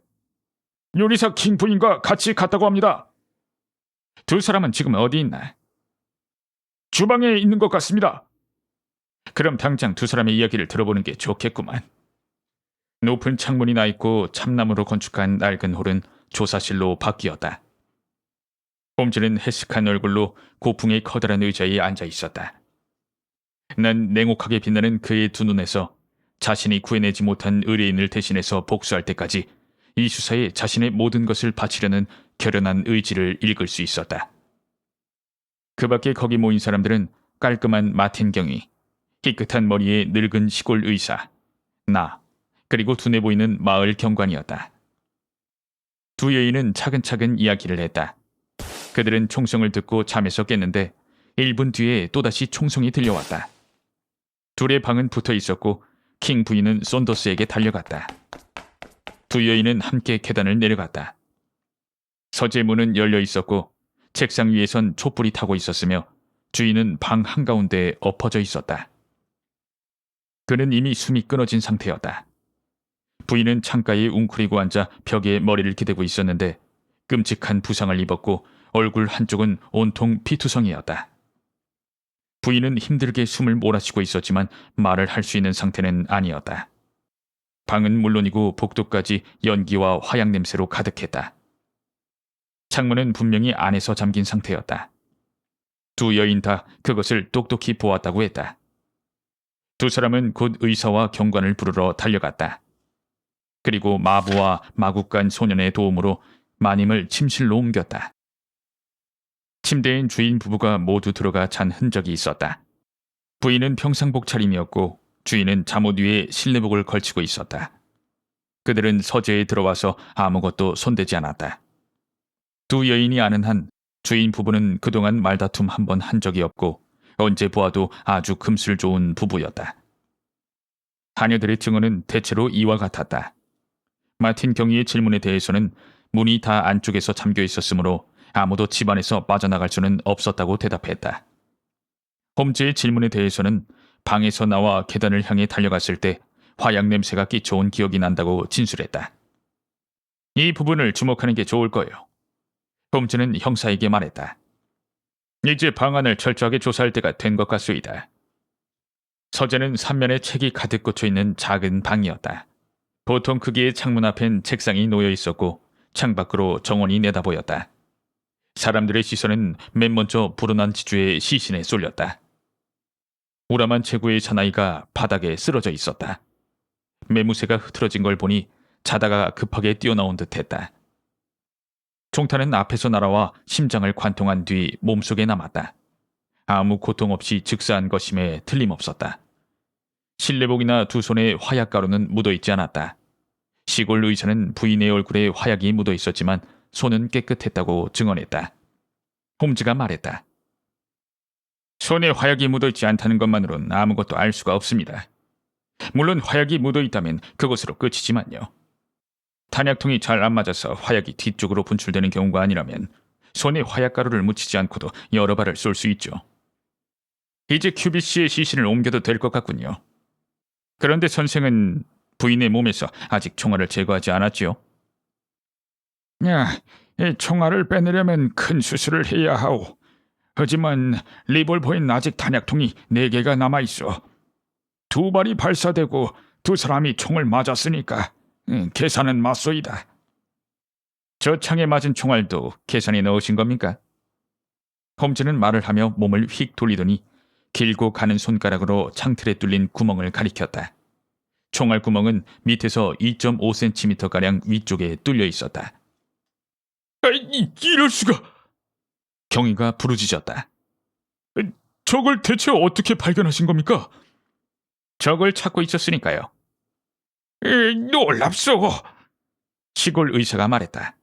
[SPEAKER 1] 요리사 킹 부인과 같이 갔다고 합니다. 두 사람은 지금 어디 있나? 주방에 있는 것 같습니다. 그럼 당장 두 사람의 이야기를 들어보는 게 좋겠구만. 높은 창문이 나 있고 참나무로 건축한 낡은 홀은 조사실로 바뀌었다. 홈즈는 해쓱한 얼굴로 고풍의 커다란 의자에 앉아 있었다. 난 냉혹하게 빛나는 그의 두 눈에서 자신이 구해내지 못한 의뢰인을 대신해서 복수할 때까지 이 수사에 자신의 모든 것을 바치려는 결연한 의지를 읽을 수 있었다. 그 밖에 거기 모인 사람들은 깔끔한 마틴 경위, 희끗한 머리의 늙은 시골 의사, 나, 그리고 둔해 보이는 마을 경관이었다. 두 여인은 차근차근 이야기를 했다. 그들은 총성을 듣고 잠에서 깼는데 1분 뒤에 또다시 총성이 들려왔다. 둘의 방은 붙어 있었고 킹 부인은 쏜더스에게 달려갔다. 두 여인은 함께 계단을 내려갔다. 서재 문은 열려 있었고 책상 위에선 촛불이 타고 있었으며 주인은 방 한가운데에 엎어져 있었다. 그는 이미 숨이 끊어진 상태였다. 부인은 창가에 웅크리고 앉아 벽에 머리를 기대고 있었는데 끔찍한 부상을 입었고 얼굴 한쪽은 온통 피투성이었다. 부인은 힘들게 숨을 몰아쉬고 있었지만 말을 할 수 있는 상태는 아니었다. 방은 물론이고 복도까지 연기와 화약 냄새로 가득했다. 창문은 분명히 안에서 잠긴 상태였다. 두 여인 다 그것을 똑똑히 보았다고 했다. 두 사람은 곧 의사와 경관을 부르러 달려갔다. 그리고 마부와 마국간 소년의 도움으로 마님을 침실로 옮겼다. 침대엔 주인 부부가 모두 들어가 잔 흔적이 있었다. 부인은 평상복 차림이었고 주인은 잠옷 위에 실내복을 걸치고 있었다. 그들은 서재에 들어와서 아무것도 손대지 않았다. 두 여인이 아는 한 주인 부부는 그동안 말다툼 한 번 한 적이 없고 언제 보아도 아주 금술 좋은 부부였다. 하녀들의 증언은 대체로 이와 같았다. 마틴 경위의 질문에 대해서는 문이 다 안쪽에서 잠겨 있었으므로 아무도 집안에서 빠져나갈 수는 없었다고 대답했다. 홈즈의 질문에 대해서는 방에서 나와 계단을 향해 달려갔을 때 화약 냄새가 끼쳐온 기억이 난다고 진술했다. 이 부분을 주목하는 게 좋을 거예요. 홈즈는 형사에게 말했다. 이제 방안을 철저하게 조사할 때가 된 것 같소이다. 서재는 삼면에 책이 가득 꽂혀 있는 작은 방이었다. 보통 크기의 창문 앞엔 책상이 놓여 있었고 창밖으로 정원이 내다보였다. 사람들의 시선은 맨 먼저 불어난 지주의 시신에 쏠렸다. 우람한 체구의 사나이가 바닥에 쓰러져 있었다. 매무새가 흐트러진 걸 보니 자다가 급하게 뛰어나온 듯했다. 총탄은 앞에서 날아와 심장을 관통한 뒤 몸속에 남았다. 아무 고통 없이 즉사한 것임에 틀림없었다. 실내복이나 두 손에 화약가루는 묻어있지 않았다. 시골 의사는 부인의 얼굴에 화약이 묻어 있었지만 손은 깨끗했다고 증언했다. 홈즈가 말했다. 손에 화약이 묻어 있지 않다는 것만으로는 아무것도 알 수가 없습니다. 물론 화약이 묻어 있다면 그것으로 끝이지만요. 탄약통이 잘 안 맞아서 화약이 뒤쪽으로 분출되는 경우가 아니라면 손에 화약가루를 묻히지 않고도 여러 발을 쏠 수 있죠. 이제 큐비씨의 시신을 옮겨도 될 것 같군요. 그런데 선생은 부인의 몸에서 아직 총알을 제거하지 않았지요? 이 총알을 빼내려면 큰 수술을 해야 하오. 하지만 리볼버엔 아직 탄약통이 4개가 남아있어. 2발이 발사되고 2사람이 총을 맞았으니까 계산은 맞소이다. 저 창에 맞은 총알도 계산에 넣으신 겁니까? 홈즈는 말을 하며 몸을 휙 돌리더니 길고 가는 손가락으로 창틀에 뚫린 구멍을 가리켰다. 총알 구멍은 밑에서 2.5cm가량 위쪽에 뚫려 있었다. 이럴 수가! 경위가 부르짖었다. 저걸 대체 어떻게 발견하신 겁니까? 적을 찾고 있었으니까요. 놀랍소. 시골 의사가 말했다.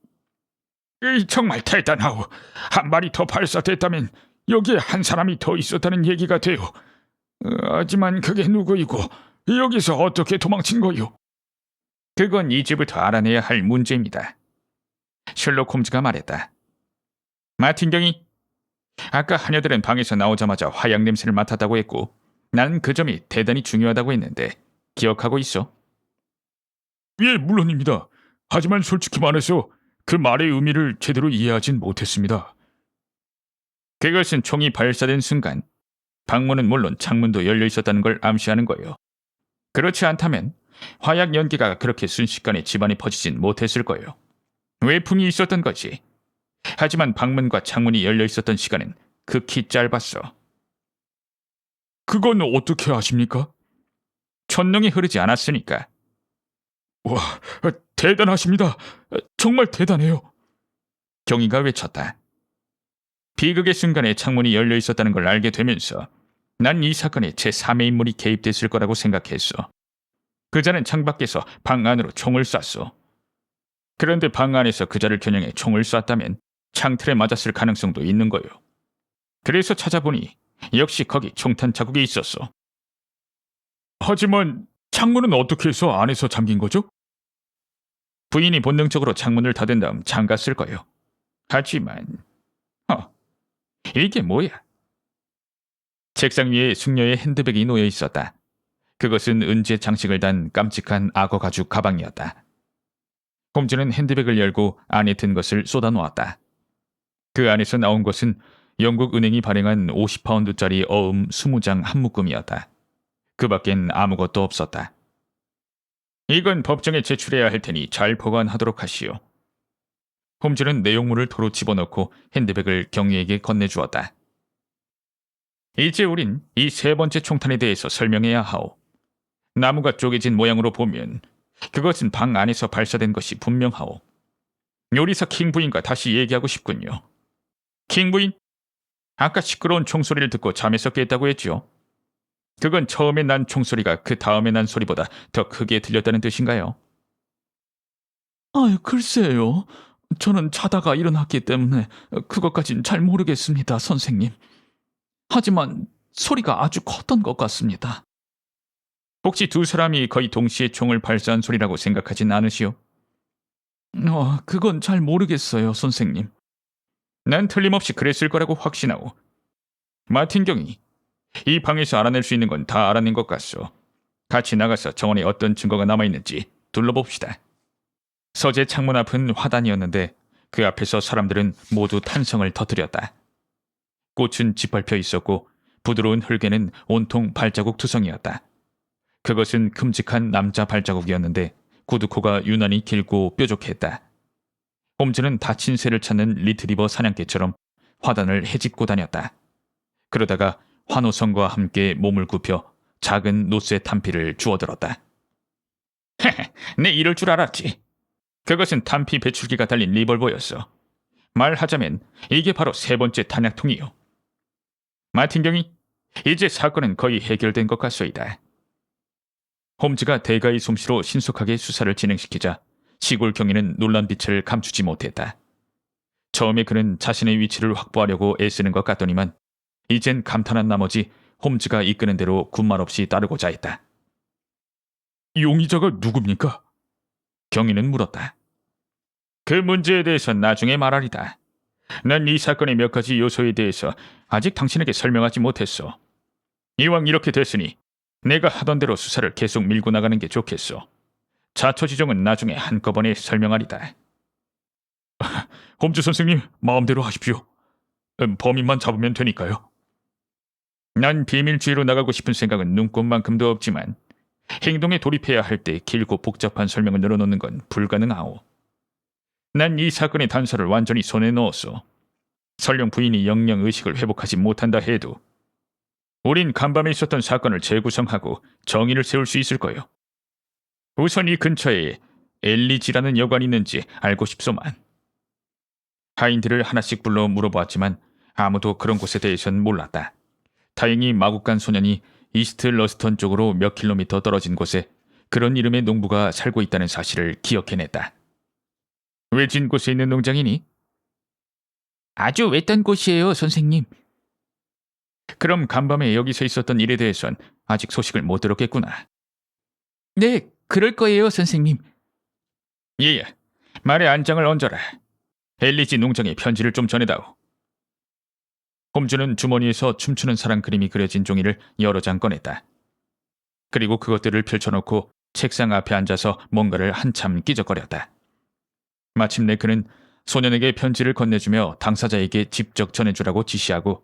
[SPEAKER 1] 정말 대단하오. 한 발이 더 발사됐다면 여기에 한 사람이 더 있었다는 얘기가 돼요. 하지만 그게 누구이고 여기서 어떻게 도망친 거요? 그건 이제부터 알아내야 할 문제입니다. 셜록 홈즈가 말했다. 마틴 경이, 아까 하녀들은 방에서 나오자마자 화약 냄새를 맡았다고 했고 나는 그 점이 대단히 중요하다고 했는데 기억하고 있어? 예, 물론입니다. 하지만 솔직히 말해서 그 말의 의미를 제대로 이해하진 못했습니다. 그것은 총이 발사된 순간 방문은 물론 창문도 열려 있었다는 걸 암시하는 거예요. 그렇지 않다면 화약 연기가 그렇게 순식간에 집안에 퍼지진 못했을 거예요. 외풍이 있었던 거지. 하지만 방문과 창문이 열려 있었던 시간은 극히 짧았어. 그건 어떻게 아십니까? 천능이 흐르지 않았으니까. 와, 대단하십니다. 정말 대단해요. 경위가 외쳤다. 비극의 순간에 창문이 열려 있었다는 걸 알게 되면서 난 이 사건에 제3의 인물이 개입됐을 거라고 생각했어. 그자는 창밖에서 방 안으로 총을 쐈어. 그런데 방 안에서 그자를 겨냥해 총을 쐈다면 창틀에 맞았을 가능성도 있는 거요. 그래서 찾아보니 역시 거기 총탄 자국이 있었어. 하지만 창문은 어떻게 해서 안에서 잠긴 거죠? 부인이 본능적으로 창문을 닫은 다음 잠갔을 거요. 하지만 이게 뭐야? 책상 위에 숙녀의 핸드백이 놓여 있었다. 그것은 은재 장식을 단 깜찍한 악어 가죽 가방이었다. 홈즈는 핸드백을 열고 안에 든 것을 쏟아놓았다. 그 안에서 나온 것은 영국 은행이 발행한 50파운드짜리 어음 20장 한 묶음이었다. 그 밖엔 아무것도 없었다. 이건 법정에 제출해야 할 테니 잘 보관하도록 하시오. 홈즈는 내용물을 도로 집어넣고 핸드백을 경위에게 건네주었다. 이제 우린 이 3번째 총탄에 대해서 설명해야 하오. 나무가 쪼개진 모양으로 보면 그것은 방 안에서 발사된 것이 분명하오. 요리사 킹 부인과 다시 얘기하고 싶군요. 킹 부인, 아까 시끄러운 총소리를 듣고 잠에서 깼다고 했죠? 그건 처음에 난 총소리가 그 다음에 난 소리보다 더 크게 들렸다는 뜻인가요? 글쎄요. 저는 자다가 일어났기 때문에 그것까진 잘 모르겠습니다, 선생님. 하지만 소리가 아주 컸던 것 같습니다. 혹시 두 사람이 거의 동시에 총을 발사한 소리라고 생각하진 않으시오? 그건 잘 모르겠어요, 선생님. 난 틀림없이 그랬을 거라고 확신하오. 마틴 경이, 이 방에서 알아낼 수 있는 건 다 알아낸 것 같소. 같이 나가서 정원에 어떤 증거가 남아있는지 둘러봅시다. 서재 창문 앞은 화단이었는데 그 앞에서 사람들은 모두 탄성을 터뜨렸다. 꽃은 짓밟혀 있었고 부드러운 흙에는 온통 발자국 투성이었다. 그것은 큼직한 남자 발자국이었는데 구두코가 유난히 길고 뾰족했다. 홈즈는 다친 새를 찾는 리트리버 사냥개처럼 화단을 헤집고 다녔다. 그러다가 환호성과 함께 몸을 굽혀 작은 노쇠 탄피를 주워들었다. 내 이럴 줄 알았지. 그것은 탄피 배출기가 달린 리볼버였어. 말하자면 이게 바로 세 번째 탄약통이요. 마틴 경위, 이제 사건은 거의 해결된 것 같소이다. 홈즈가 대가의 솜씨로 신속하게 수사를 진행시키자 시골 경위는 놀란 빛을 감추지 못했다. 처음에 그는 자신의 위치를 확보하려고 애쓰는 것 같더니만 이젠 감탄한 나머지 홈즈가 이끄는 대로 군말 없이 따르고자 했다. 용의자가 누굽니까? 경위는 물었다. 그 문제에 대해선 나중에 말하리다. 난 이 사건의 몇 가지 요소에 대해서 아직 당신에게 설명하지 못했어. 이왕 이렇게 됐으니 내가 하던 대로 수사를 계속 밀고 나가는 게 좋겠어. 자초지종은 나중에 한꺼번에 설명하리다. 홈즈 선생님, 마음대로 하십시오. 범인만 잡으면 되니까요. 난 비밀주의로 나가고 싶은 생각은 눈꼽만큼도 없지만 행동에 돌입해야 할 때 길고 복잡한 설명을 늘어놓는 건 불가능하오. 난 이 사건의 단서를 완전히 손에 넣었어. 설령 부인이 영영 의식을 회복하지 못한다 해도 우린 간밤에 있었던 사건을 재구성하고 정의를 세울 수 있을 거요. 우선 이 근처에 엘리지라는 여관이 있는지 알고 싶소만. 하인들을 하나씩 불러 물어보았지만 아무도 그런 곳에 대해선 몰랐다. 다행히 마국간 소년이 이스트 러스턴 쪽으로 몇 킬로미터 떨어진 곳에 그런 이름의 농부가 살고 있다는 사실을 기억해냈다. 외진 곳에 있는 농장이니? 아주 외딴 곳이에요, 선생님. 그럼 간밤에 여기서 있었던 일에 대해선 아직 소식을 못 들었겠구나. 네, 그럴 거예요, 선생님. 얘야, 말에 안장을 얹어라. 엘리지 농장에 편지를 좀 전해다오. 홈즈는 주머니에서 춤추는 사람 그림이 그려진 종이를 여러 장 꺼냈다. 그리고 그것들을 펼쳐놓고 책상 앞에 앉아서 뭔가를 한참 끼적거렸다. 마침내 그는 소년에게 편지를 건네주며 당사자에게 직접 전해주라고 지시하고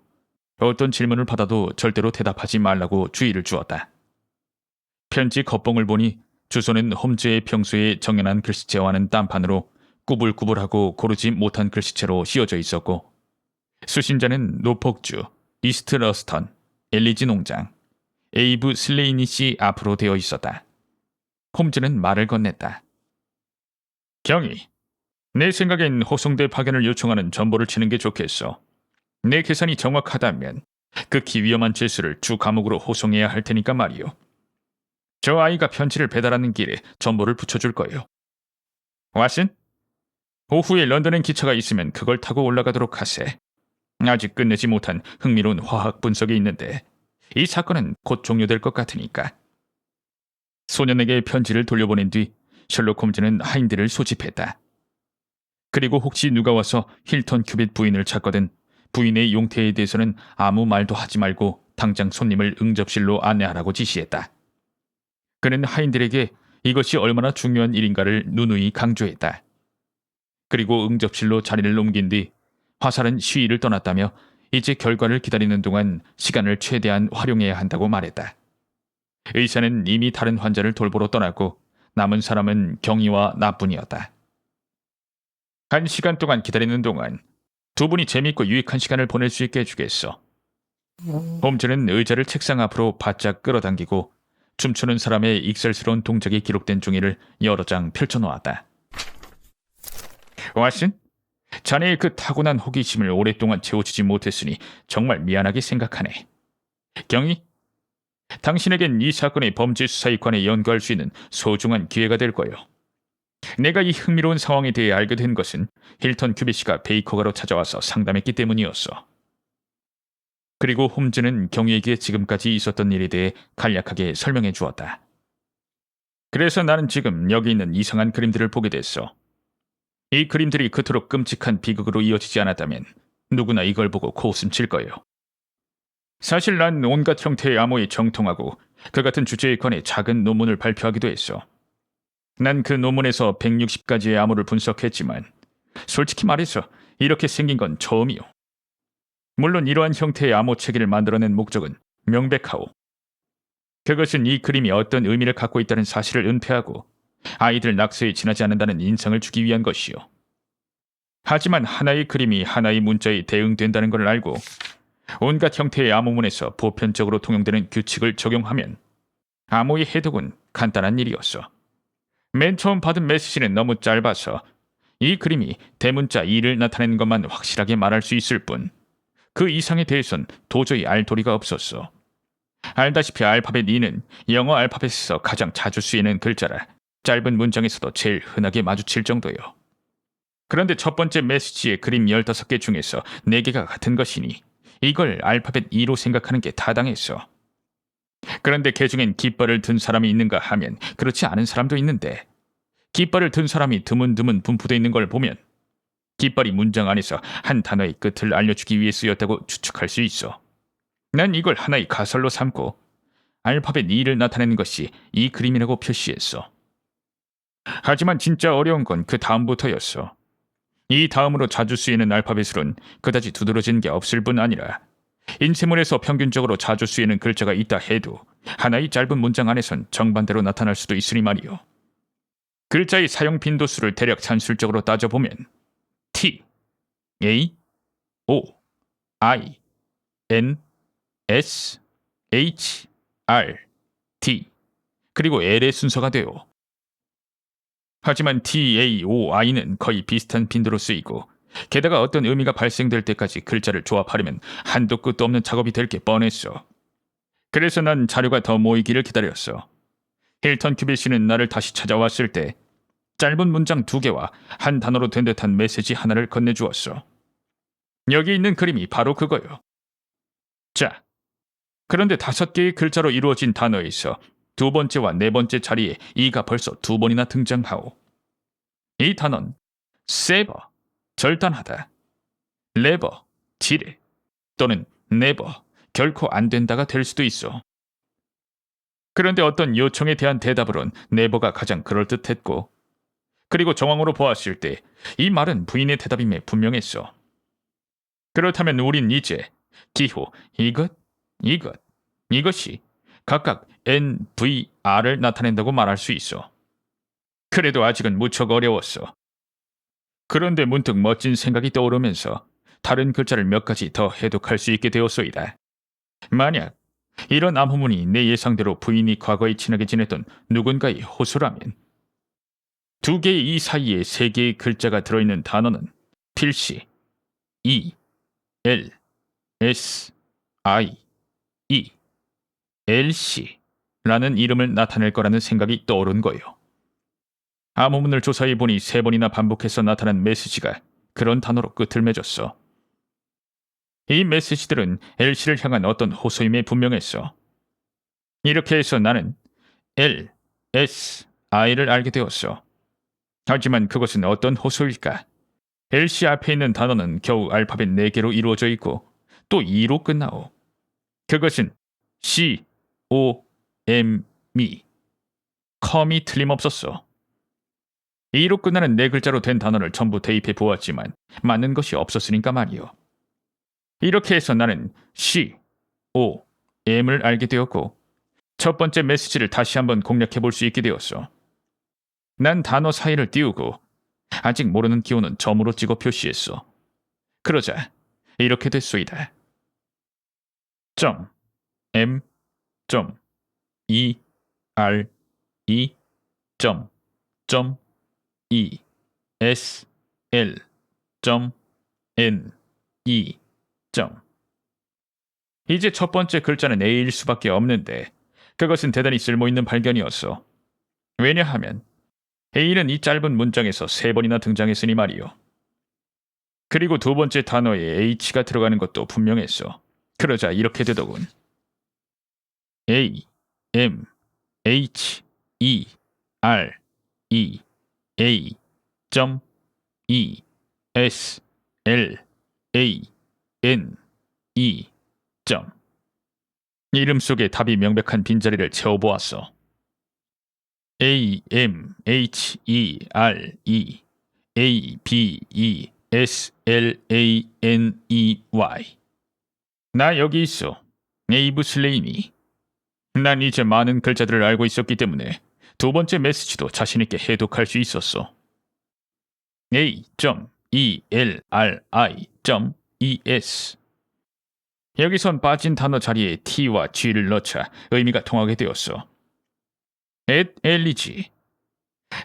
[SPEAKER 1] 어떤 질문을 받아도 절대로 대답하지 말라고 주의를 주었다. 편지 겉봉을 보니 주소는 홈즈의 평소에 정연한 글씨체와는 딴판으로 꾸불꾸불하고 고르지 못한 글씨체로 씌워져 있었고 수신자는 노폭주, 이스트 러스턴, 엘리지 농장, 에이브 슬레이니 씨 앞으로 되어 있었다. 홈즈는 말을 건넸다. 경위, 내 생각엔 호송대 파견을 요청하는 전보를 치는 게 좋겠어. 내 계산이 정확하다면 극히 위험한 죄수를 주 감옥으로 호송해야 할 테니까 말이오. 저 아이가 편지를 배달하는 길에 전보를 붙여줄 거예요. 왓슨? 오후에 런던행 기차가 있으면 그걸 타고 올라가도록 하세. 아직 끝내지 못한 흥미로운 화학 분석이 있는데 이 사건은 곧 종료될 것 같으니까. 소년에게 편지를 돌려보낸 뒤 셜록 홈즈는 하인들을 소집했다. 그리고 혹시 누가 와서 힐턴 큐빗 부인을 찾거든 부인의 용태에 대해서는 아무 말도 하지 말고 당장 손님을 응접실로 안내하라고 지시했다. 그는 하인들에게 이것이 얼마나 중요한 일인가를 누누이 강조했다. 그리고 응접실로 자리를 옮긴 뒤 화살은 시위를 떠났다며 이제 결과를 기다리는 동안 시간을 최대한 활용해야 한다고 말했다. 의사는 이미 다른 환자를 돌보러 떠났고 남은 사람은 경위와 나뿐이었다. 1시간 동안 기다리는 동안 두 분이 재밌고 유익한 시간을 보낼 수 있게 해주겠어. 홈즈는 의자를 책상 앞으로 바짝 끌어당기고 춤추는 사람의 익살스러운 동작이 기록된 종이를 여러 장 펼쳐놓았다. 왓슨? 자네의 그 타고난 호기심을 오랫동안 채워주지 못했으니 정말 미안하게 생각하네. 경위? 당신에겐 이 사건의 범죄 수사에 관해 연구할 수 있는 소중한 기회가 될 거예요. 내가 이 흥미로운 상황에 대해 알게 된 것은 힐턴 큐빗씨가 베이커가로 찾아와서 상담했기 때문이었어. 그리고 홈즈는 경위에게 지금까지 있었던 일에 대해 간략하게 설명해 주었다. 그래서 나는 지금 여기 있는 이상한 그림들을 보게 됐어. 이 그림들이 그토록 끔찍한 비극으로 이어지지 않았다면 누구나 이걸 보고 코웃음 칠 거예요. 사실 난 온갖 형태의 암호에 정통하고 그 같은 주제에 관해 작은 논문을 발표하기도 했어. 난 그 논문에서 160가지의 암호를 분석했지만 솔직히 말해서 이렇게 생긴 건 처음이요. 물론 이러한 형태의 암호 체계를 만들어낸 목적은 명백하오. 그것은 이 그림이 어떤 의미를 갖고 있다는 사실을 은폐하고 아이들 낙서에 지나지 않는다는 인상을 주기 위한 것이요. 하지만 하나의 그림이 하나의 문자에 대응된다는 걸 알고 온갖 형태의 암호문에서 보편적으로 통용되는 규칙을 적용하면 암호의 해독은 간단한 일이었어. 맨 처음 받은 메시지는 너무 짧아서 이 그림이 대문자 E를 나타내는 것만 확실하게 말할 수 있을 뿐 그 이상에 대해선 도저히 알 도리가 없었어. 알다시피 알파벳 E는 영어 알파벳에서 가장 자주 쓰이는 글자라 짧은 문장에서도 제일 흔하게 마주칠 정도요. 그런데 첫 번째 메시지의 그림 15개 중에서 4개가 같은 것이니 이걸 알파벳 E로 생각하는 게 타당했어. 그런데 그 중엔 깃발을 든 사람이 있는가 하면 그렇지 않은 사람도 있는데 깃발을 든 사람이 드문드문 분포되어 있는 걸 보면 깃발이 문장 안에서 한 단어의 끝을 알려주기 위해 쓰였다고 추측할 수 있어. 난 이걸 하나의 가설로 삼고 알파벳 E를 나타내는 것이 이 그림이라고 표시했어. 하지만 진짜 어려운 건 그 다음부터였어. 이 다음으로 자주 쓰이는 알파벳으론 그다지 두드러진 게 없을 뿐 아니라 인쇄물에서 평균적으로 자주 쓰이는 글자가 있다 해도 하나의 짧은 문장 안에선 정반대로 나타날 수도 있으니 말이요. 글자의 사용 빈도수를 대략 산술적으로 따져보면 T, A, O, I, N, S, H, R, T 그리고 L의 순서가 돼요. 하지만 T, A, O, I는 거의 비슷한 빈도로 쓰이고 게다가 어떤 의미가 발생될 때까지 글자를 조합하려면 한도 끝도 없는 작업이 될 게 뻔했어. 그래서 난 자료가 더 모이기를 기다렸어. 힐턴 큐빗씨는 나를 다시 찾아왔을 때 짧은 문장 2개와 한 단어로 된 듯한 메시지 하나를 건네주었어. 여기 있는 그림이 바로 그거요. 자, 그런데 5개의 글자로 이루어진 단어에서 2번째와 4번째 자리에 이가 벌써 2번이나 등장하오. 이 단어는 세버, 절단하다, 레버, 지뢰, 또는 네버, 결코 안 된다가 될 수도 있어. 그런데 어떤 요청에 대한 대답으론 네버가 가장 그럴듯했고 그리고 정황으로 보았을 때 이 말은 부인의 대답임에 분명했어. 그렇다면 우린 이제 기호 이것이 각각 N, V, R을 나타낸다고 말할 수 있어. 그래도 아직은 무척 어려웠어. 그런데 문득 멋진 생각이 떠오르면서 다른 글자를 몇 가지 더 해독할 수 있게 되었소이다. 만약 이런 암호문이 내 예상대로 부인이 과거에 친하게 지냈던 누군가의 호소라면 2개의 이 사이에 3개의 글자가 들어있는 단어는 필시 E, L, S, I, E, LC라는 이름을 나타낼 거라는 생각이 떠오른 거예요. 암호문을 조사해보니 3번이나 반복해서 나타난 메시지가 그런 단어로 끝을 맺었어. 이 메시지들은 LC를 향한 어떤 호소임에 분명했어. 이렇게 해서 나는 L, S, I를 알게 되었어. 하지만 그것은 어떤 호소일까? LC 앞에 있는 단어는 겨우 알파벳 4개로 이루어져 있고 또 E로 끝나오. 그것은 C, O, M, E. 컴이 틀림없었어. E로 끝나는 4글자로 된 단어를 전부 대입해 보았지만 맞는 것이 없었으니까 말이요. 이렇게 해서 나는 C, O, M을 알게 되었고 첫 번째 메시지를 다시 한번 공략해 볼 수 있게 되었어. 난 단어 사이를 띄우고 아직 모르는 기호는 점으로 찍어 표시했어. 그러자 이렇게 됐소이다. 점, M, 점, E, R, E, 점, 점, E, S, L, 점, N, E, 점. 이제 첫 번째 글자는 A일 수밖에 없는데 그것은 대단히 쓸모있는 발견이었어. 왜냐하면 A는 이 짧은 문장에서 3번이나 등장했으니 말이요. 그리고 2번째 단어에 H가 들어가는 것도 분명했어. 그러자 이렇게 되더군. A, M, H, E, R, E, A, 점, E, S, L, A, N, E, 점. 이름 속에 답이 명백한 빈자리를 채워보았어. A, M, H, E, R, E, A, B, E, S, L, A, N, E, Y. 나 여기 있어. 에이브 슬레인이. 난 이제 많은 글자들을 알고 있었기 때문에 2번째 메시지도 자신있게 해독할 수 있었어. A.ELRI.ES. 여기선 빠진 단어 자리에 T와 G를 넣자 의미가 통하게 되었어. at LG.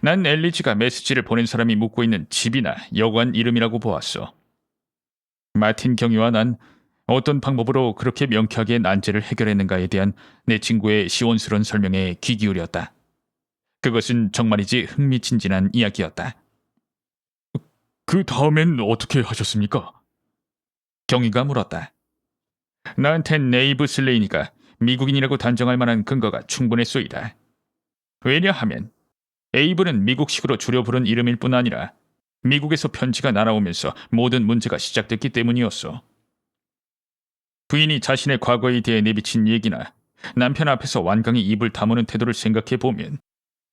[SPEAKER 1] 난 엘리지가 메시지를 보낸 사람이 묵고 있는 집이나 여관 이름이라고 보았어. 마틴 경위와 난 어떤 방법으로 그렇게 명쾌하게 난제를 해결했는가에 대한 내 친구의 시원스러운 설명에 귀 기울였다. 그것은 정말이지 흥미진진한 이야기였다. 그 다음엔 어떻게 하셨습니까? 경위가 물었다. 나한텐 네이브 슬레이니가 미국인이라고 단정할 만한 근거가 충분했소이다. 왜냐하면 에이블은 미국식으로 줄여 부른 이름일 뿐 아니라 미국에서 편지가 날아오면서 모든 문제가 시작됐기 때문이었어. 부인이 자신의 과거에 대해 내비친 얘기나 남편 앞에서 완강히 입을 다무는 태도를 생각해보면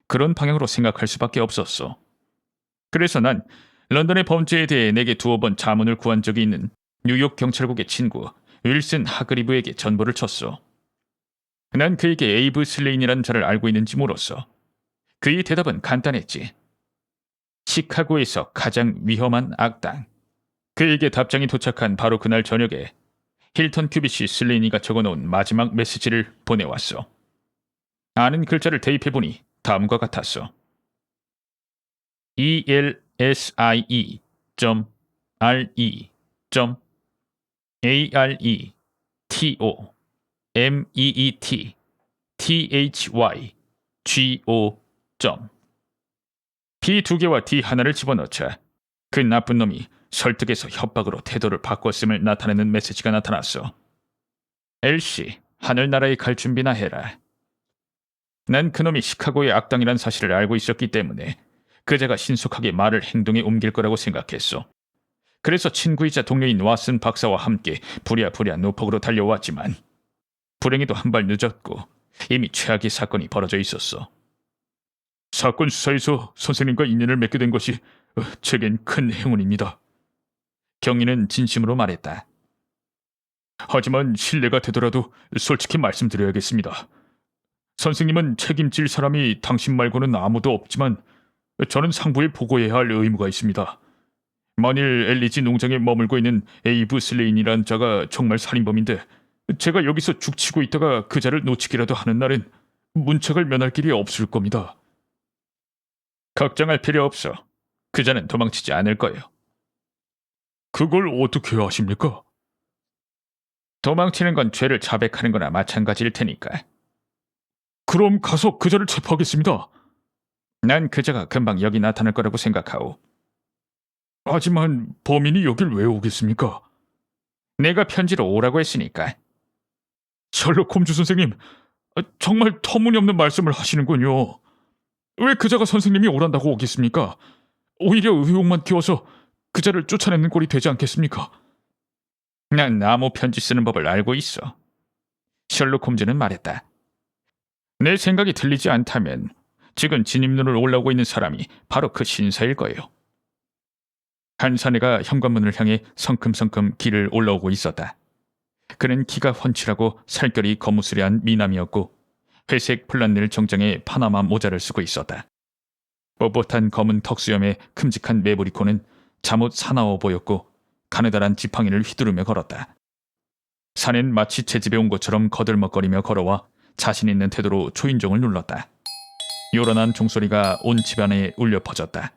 [SPEAKER 1] 그런 방향으로 생각할 수밖에 없었어. 그래서 난 런던의 범죄에 대해 내게 두어 번 자문을 구한 적이 있는 뉴욕 경찰국의 친구 윌슨 하그리브에게 전보를 쳤어. 난 그에게 에이브 슬레인이라는 자를 알고 있는지 물었어. 그의 대답은 간단했지. 시카고에서 가장 위험한 악당. 그에게 답장이 도착한 바로 그날 저녁에 힐턴 큐비시 슬레이니가 적어놓은 마지막 메시지를 보내왔어. 아는 글자를 대입해보니 다음과 같았어. ELSIE.RE.ARETOMEETTHYGO. B 두 개와 D 하나를 집어넣자 그 나쁜 놈이 설득에서 협박으로 태도를 바꿨음을 나타내는 메시지가 나타났어. 엘씨, 하늘나라에 갈 준비나 해라. 난 그놈이 시카고의 악당이란 사실을 알고 있었기 때문에 그자가 신속하게 말을 행동에 옮길 거라고 생각했어. 그래서 친구이자 동료인 왓슨 박사와 함께 부랴부랴 노폭으로 달려왔지만 불행히도 한 발 늦었고 이미 최악의 사건이 벌어져 있었어. 사건 수사에서 선생님과 인연을 맺게 된 것이 제겐 큰 행운입니다. 경위는 진심으로 말했다. 하지만 실례가 되더라도 솔직히 말씀드려야겠습니다. 선생님은 책임질 사람이 당신 말고는 아무도 없지만 저는 상부에 보고해야 할 의무가 있습니다. 만일 엘리지 농장에 머물고 있는 에이브 슬레인이란 자가 정말 살인범인데 제가 여기서 죽치고 있다가 그 자를 놓치기라도 하는 날엔 문책을 면할 길이 없을 겁니다. 걱정할 필요 없어. 그 자는 도망치지 않을 거예요. 그걸 어떻게 아십니까? 도망치는 건 죄를 자백하는 거나 마찬가지일 테니까. 그럼 가서 그 자를 체포하겠습니다. 난 그자가 금방 여기 나타날 거라고 생각하오. 하지만 범인이 여길 왜 오겠습니까? 내가 편지로 오라고 했으니까. 셜록 홈즈 선생님, 정말 터무니없는 말씀을 하시는군요. 왜 그자가 선생님이 오란다고 오겠습니까? 오히려 의혹만 키워서 그자를 쫓아내는 꼴이 되지 않겠습니까? 난 아무 편지 쓰는 법을 알고 있어. 셜록 홈즈는 말했다. 내 생각이 틀리지 않다면 지금 진입로를 올라오고 있는 사람이 바로 그 신사일 거예요. 한 사내가 현관문을 향해 성큼성큼 길을 올라오고 있었다. 그는 키가 훤칠하고 살결이 거무스레한 미남이었고 회색 플란넬 정장에 파나마 모자를 쓰고 있었다. 뻣뻣한 검은 턱수염에 큼직한 매부리코는 잠옷 사나워 보였고 가느다란 지팡이를 휘두르며 걸었다. 사내는 마치 제 집에 온 것처럼 거들먹거리며 걸어와 자신 있는 태도로 초인종을 눌렀다. 요란한 종소리가 온 집안에 울려 퍼졌다.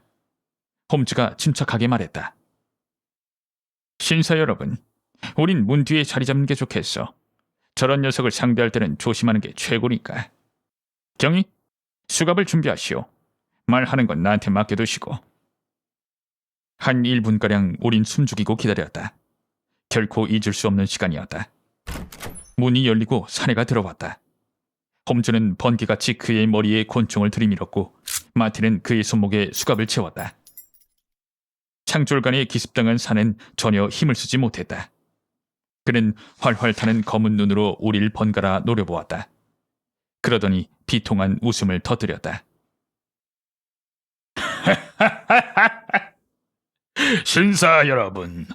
[SPEAKER 1] 홈즈가 침착하게 말했다. 신사 여러분, 우린 문 뒤에 자리 잡는 게 좋겠어. 저런 녀석을 상대할 때는 조심하는 게 최고니까. 경위, 수갑을 준비하시오. 말하는 건 나한테 맡겨두시고. 한 1분가량 우린 숨죽이고 기다렸다. 결코 잊을 수 없는 시간이었다. 문이 열리고 사내가 들어왔다. 홈즈는 번개같이 그의 머리에 권총을 들이밀었고 마틴은 그의 손목에 수갑을 채웠다. 창졸간에 기습당한 사내는 전혀 힘을 쓰지 못했다. 그는 활활 타는 검은 눈으로 우리를 번갈아 노려보았다. 그러더니 비통한 웃음을 터뜨렸다. 신사 여러분,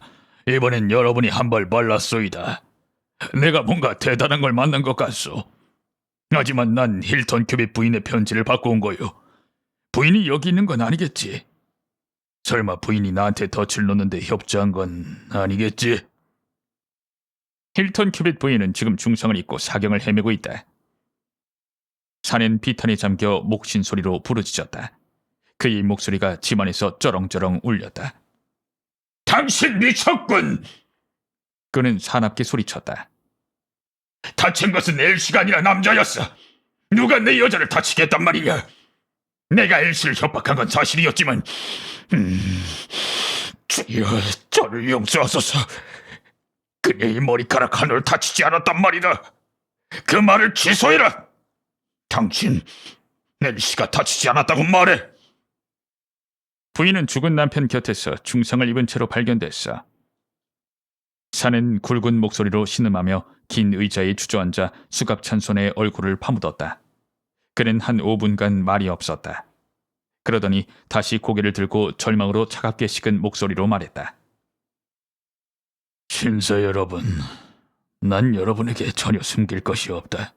[SPEAKER 1] 이번엔 여러분이 한 발 빨랐소이다. 내가 뭔가 대단한 걸 만난 것 같소. 하지만 난 힐턴 큐빅 부인의 편지를 받고 온 거요. 부인이 여기 있는 건 아니겠지? 설마 부인이 나한테 덫을 놓는데 협조한 건 아니겠지? 힐턴 큐빅 부인은 지금 중상을 입고 사경을 헤매고 있다. 사내는 비탄에 잠겨 목신 소리로 부르짖었다. 그의 목소리가 집안에서 쩌렁쩌렁 울렸다.
[SPEAKER 2] 당신 미쳤군!
[SPEAKER 1] 그는 사납게 소리쳤다.
[SPEAKER 2] 다친 것은 엘시가 아니라 남자였어. 누가 내 여자를 다치게 했단 말이냐? 내가 엘시를 협박한 건 사실이었지만 주여 저를 용서하소서. 그녀의 머리카락 하나를 다치지 않았단 말이다. 그 말을 취소해라. 당신 엘시가 다치지 않았다고 말해.
[SPEAKER 1] 부인은 죽은 남편 곁에서 중상을 입은 채로 발견됐어. 사는 굵은 목소리로 신음하며 긴 의자에 주저앉아 수갑찬 손에 얼굴을 파묻었다. 그는 한 5분간 말이 없었다. 그러더니 다시 고개를 들고 절망으로 차갑게 식은 목소리로 말했다.
[SPEAKER 2] 신사 여러분, 난 여러분에게 전혀 숨길 것이 없다.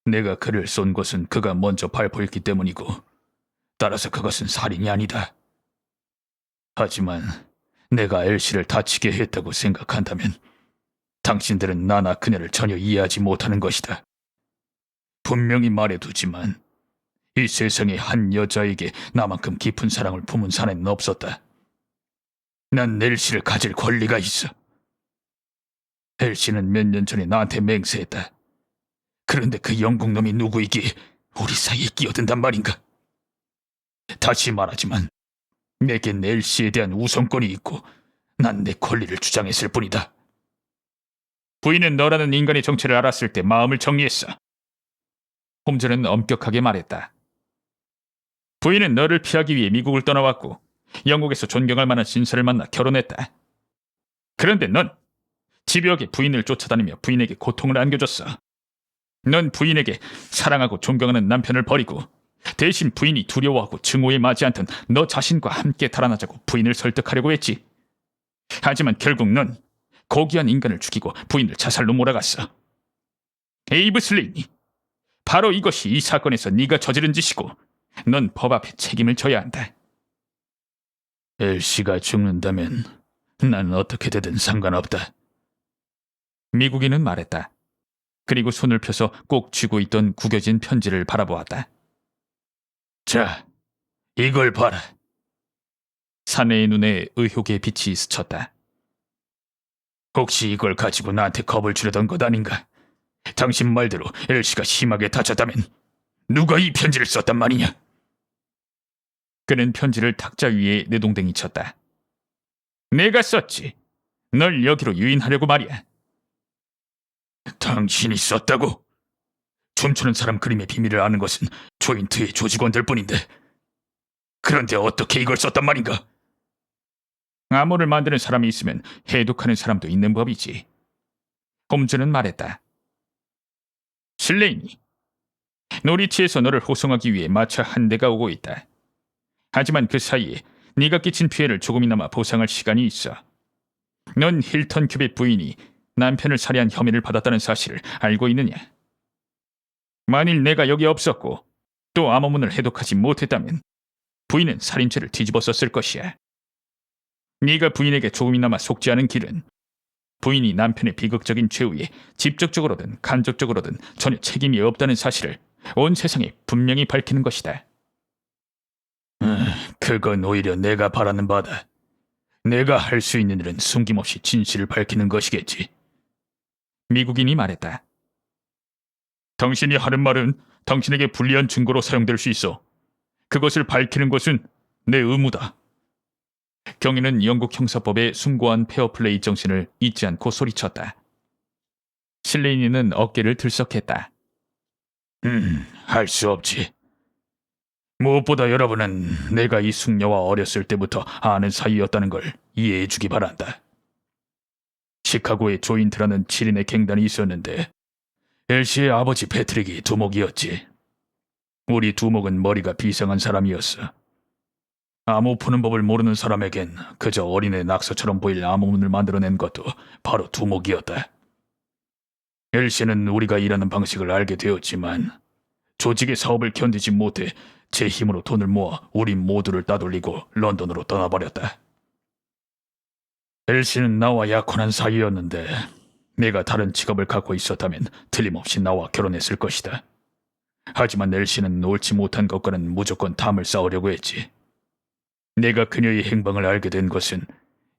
[SPEAKER 2] 내가 그를 쏜 것은 그가 먼저 발포했기 때문이고, 따라서 그것은 살인이 아니다. 하지만 내가 엘시를 다치게 했다고 생각한다면 당신들은 나나 그녀를 전혀 이해하지 못하는 것이다. 분명히 말해두지만 이 세상에 한 여자에게 나만큼 깊은 사랑을 품은 사내는 없었다. 난 엘시를 가질 권리가 있어. 엘시는 몇 년 전에 나한테 맹세했다. 그런데 그 영국놈이 누구이기에 우리 사이에 끼어든단 말인가? 다시 말하지만 내겐 엘시에 대한 우선권이 있고 난 내 권리를 주장했을 뿐이다.
[SPEAKER 1] 부인은 너라는 인간의 정체를 알았을 때 마음을 정리했어. 홈즈는 엄격하게 말했다. 부인은 너를 피하기 위해 미국을 떠나왔고 영국에서 존경할 만한 신사를 만나 결혼했다. 그런데 넌 집요하게 부인을 쫓아다니며 부인에게 고통을 안겨줬어. 넌 부인에게 사랑하고 존경하는 남편을 버리고 대신 부인이 두려워하고 증오에 맞지 않던 너 자신과 함께 달아나자고 부인을 설득하려고 했지. 하지만 결국 넌 고귀한 인간을 죽이고 부인을 자살로 몰아갔어. 에이브 슬레이니, 바로 이것이 이 사건에서 네가 저지른 짓이고 넌 법 앞에 책임을 져야 한다.
[SPEAKER 2] 엘시가 죽는다면 난 어떻게 되든 상관없다.
[SPEAKER 1] 미국인은 말했다. 그리고 손을 펴서 꼭 쥐고 있던 구겨진 편지를 바라보았다.
[SPEAKER 2] 자, 이걸 봐라.
[SPEAKER 1] 사내의 눈에 의혹의 빛이 스쳤다.
[SPEAKER 2] 혹시 이걸 가지고 나한테 겁을 주려던 것 아닌가? 당신 말대로 엘시가 심하게 다쳤다면 누가 이 편지를 썼단 말이냐?
[SPEAKER 1] 그는 편지를 탁자 위에 내동댕이 쳤다. 내가 썼지. 널 여기로 유인하려고 말이야.
[SPEAKER 2] 당신이 썼다고? 춤추는 사람 그림의 비밀을 아는 것은 조인트의 조직원들 뿐인데 그런데 어떻게 이걸 썼단 말인가?
[SPEAKER 1] 암호를 만드는 사람이 있으면 해독하는 사람도 있는 법이지. 홈즈는 말했다. 슬레이니, 노리치에서 너를 호송하기 위해 마차 한 대가 오고 있다. 하지만 그 사이에 네가 끼친 피해를 조금이나마 보상할 시간이 있어. 넌 힐턴 큐빅 부인이 남편을 살해한 혐의를 받았다는 사실을 알고 있느냐? 만일 내가 여기 없었고 또 암호문을 해독하지 못했다면 부인은 살인죄를 뒤집어 썼을 것이야. 네가 부인에게 조금이나마 속지 않은 길은 부인이 남편의 비극적인 최후에 직접적으로든 간접적으로든 전혀 책임이 없다는 사실을 온 세상에 분명히 밝히는 것이다.
[SPEAKER 2] 그건 오히려 내가 바라는 바다. 내가 할 수 있는 일은 숨김없이 진실을 밝히는 것이겠지.
[SPEAKER 1] 미국인이 말했다. 당신이 하는 말은 당신에게 불리한 증거로 사용될 수 있어. 그것을 밝히는 것은 내 의무다. 경위는 영국 형사법의 숭고한 페어플레이 정신을 잊지 않고 소리쳤다. 실레이니는 어깨를 들썩했다.
[SPEAKER 2] 할 수 없지. 무엇보다 여러분은 내가 이 숙녀와 어렸을 때부터 아는 사이였다는 걸 이해해주기 바란다. 시카고에 조인트라는 7인의 갱단이 있었는데 엘시의 아버지 패트릭이 두목이었지. 우리 두목은 머리가 비상한 사람이었어. 암호 푸는 법을 모르는 사람에겐 그저 어린애 낙서처럼 보일 암호문을 만들어낸 것도 바로 두목이었다. 엘시는 우리가 일하는 방식을 알게 되었지만 조직의 사업을 견디지 못해 제 힘으로 돈을 모아 우리 모두를 따돌리고 런던으로 떠나버렸다. 엘시는 나와 약혼한 사이였는데 내가 다른 직업을 갖고 있었다면 틀림없이 나와 결혼했을 것이다. 하지만 엘시는 옳지 못한 것과는 무조건 담을 쌓으려고 했지. 내가 그녀의 행방을 알게 된 것은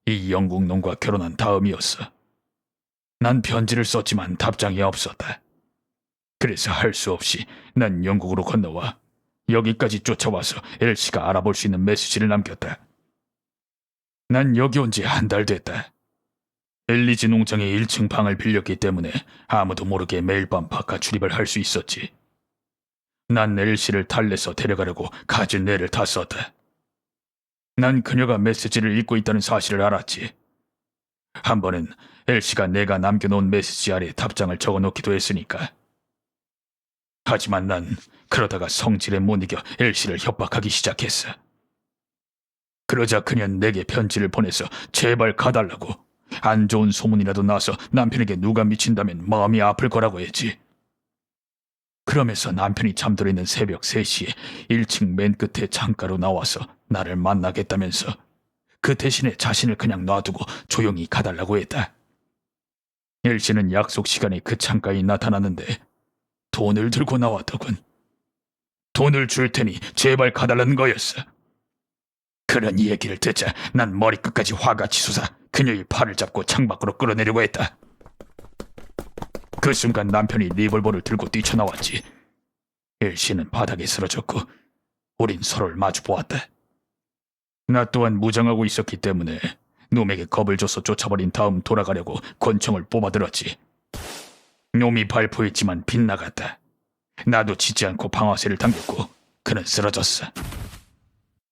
[SPEAKER 2] 이 영국놈과 결혼한 다음이었어. 난 편지를 썼지만 답장이 없었다. 그래서 할 수 없이 난 영국으로 건너와 여기까지 쫓아와서 엘시가 알아볼 수 있는 메시지를 남겼다. 난 여기 온 지 한 달 됐다. 엘리지 농장의 1층 방을 빌렸기 때문에 아무도 모르게 매일 밤 바깥 출입을 할 수 있었지. 난 엘시를 달래서 데려가려고 가진 애를 다 썼다. 난 그녀가 메시지를 읽고 있다는 사실을 알았지. 한 번은 엘시가 내가 남겨놓은 메시지 아래 답장을 적어놓기도 했으니까. 하지만 난 그러다가 성질에 못 이겨 엘시를 협박하기 시작했어. 그러자 그녀는 내게 편지를 보내서 제발 가달라고, 안 좋은 소문이라도 나서 남편에게 누가 미친다면 마음이 아플 거라고 했지. 그러면서 남편이 잠들어 있는 새벽 3시에 1층 맨 끝에 창가로 나와서 나를 만나겠다면서 그 대신에 자신을 그냥 놔두고 조용히 가달라고 했다. 엘씨는 약속 시간에 그 창가에 나타났는데 돈을 들고 나왔더군. 돈을 줄 테니 제발 가달라는 거였어. 그런 얘기를 듣자 난 머리끝까지 화가 치솟아 그녀의 팔을 잡고 창밖으로 끌어내려고 했다. 그 순간 남편이 리볼버를 들고 뛰쳐나왔지. 엘씨는 바닥에 쓰러졌고 우린 서로를 마주 보았다. 나 또한 무장하고 있었기 때문에 놈에게 겁을 줘서 쫓아버린 다음 돌아가려고 권총을 뽑아들었지. 놈이 발포했지만 빗나갔다. 나도 지지 않고 방아쇠를 당겼고 그는 쓰러졌어.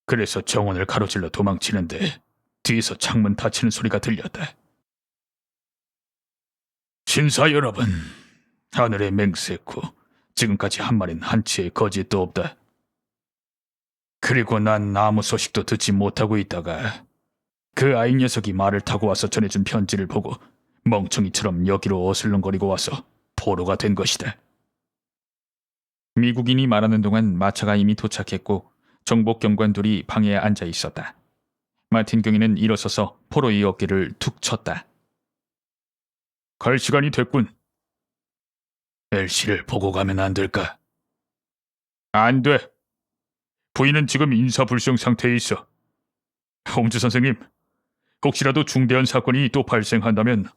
[SPEAKER 2] 그래서 정원을 가로질러 도망치는데 뒤에서 창문 닫히는 소리가 들렸다. 신사 여러분, 하늘의 맹세코, 지금까지 한 말인 한치의 거짓도 없다. 그리고 난 아무 소식도 듣지 못하고 있다가 그 아이 녀석이 말을 타고 와서 전해준 편지를 보고 멍청이처럼 여기로 어슬렁거리고 와서 포로가 된 것이다.
[SPEAKER 1] 미국인이 말하는 동안 마차가 이미 도착했고 정복경관 둘이 방에 앉아 있었다. 마틴 경위는 일어서서 포로의 어깨를 툭 쳤다.
[SPEAKER 2] 갈 시간이 됐군. 엘씨를 보고 가면 안 될까? 안 돼. 부인은 지금 인사불성 상태에 있어. 홈즈 선생님, 혹시라도 중대한 사건이 또 발생한다면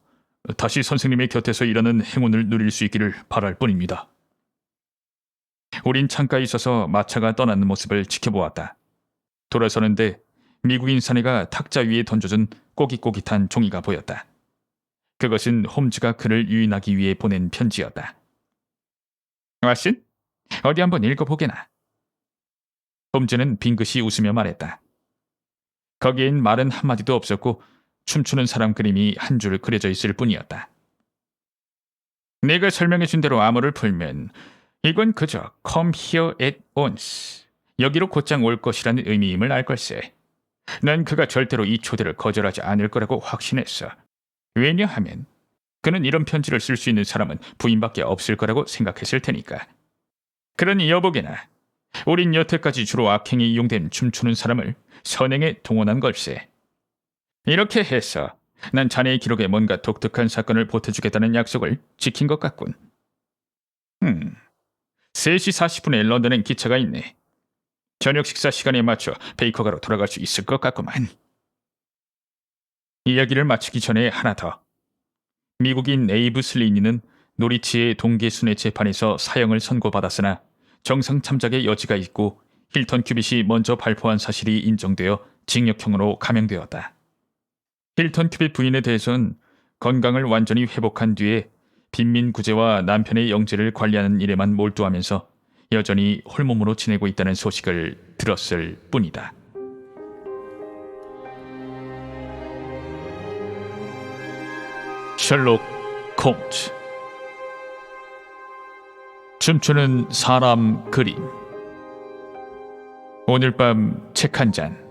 [SPEAKER 2] 다시 선생님의 곁에서 일하는 행운을 누릴 수 있기를 바랄 뿐입니다.
[SPEAKER 1] 우린 창가에 있어서 마차가 떠나는 모습을 지켜보았다. 돌아서는데 미국인 사내가 탁자 위에 던져준 꼬깃꼬깃한 종이가 보였다. 그것은 홈즈가 그를 유인하기 위해 보낸 편지였다. 왓슨, 어디 한번 읽어보게나. 홈즈는 빙긋이 웃으며 말했다. 거기엔 말은 한마디도 없었고 춤추는 사람 그림이 한 줄 그려져 있을 뿐이었다. 내가 설명해준 대로 암호를 풀면 이건 그저 come here at once, 여기로 곧장 올 것이라는 의미임을 알 걸세. 난 그가 절대로 이 초대를 거절하지 않을 거라고 확신했어. 왜냐하면 그는 이런 편지를 쓸 수 있는 사람은 부인밖에 없을 거라고 생각했을 테니까. 그러니 여보게나, 우린 여태까지 주로 악행에 이용된 춤추는 사람을 선행에 동원한 걸세. 이렇게 해서 난 자네의 기록에 뭔가 독특한 사건을 보태주겠다는 약속을 지킨 것 같군. 3시 40분에 런던엔 기차가 있네. 저녁 식사 시간에 맞춰 베이커가로 돌아갈 수 있을 것 같구만. 이야기를 마치기 전에 하나 더. 미국인 에이브 슬리니는 노리치의 동계 순회 재판에서 사형을 선고받았으나 정상 참작의 여지가 있고 힐턴 큐빗이 먼저 발포한 사실이 인정되어 징역형으로 감형되었다. 힐턴 큐빗 부인에 대해서는 건강을 완전히 회복한 뒤에 빈민 구제와 남편의 영재를 관리하는 일에만 몰두하면서 여전히 홀몸으로 지내고 있다는 소식을 들었을 뿐이다. 셜록 홈즈. 춤추는 사람 그림. 오늘 밤 책 한 잔.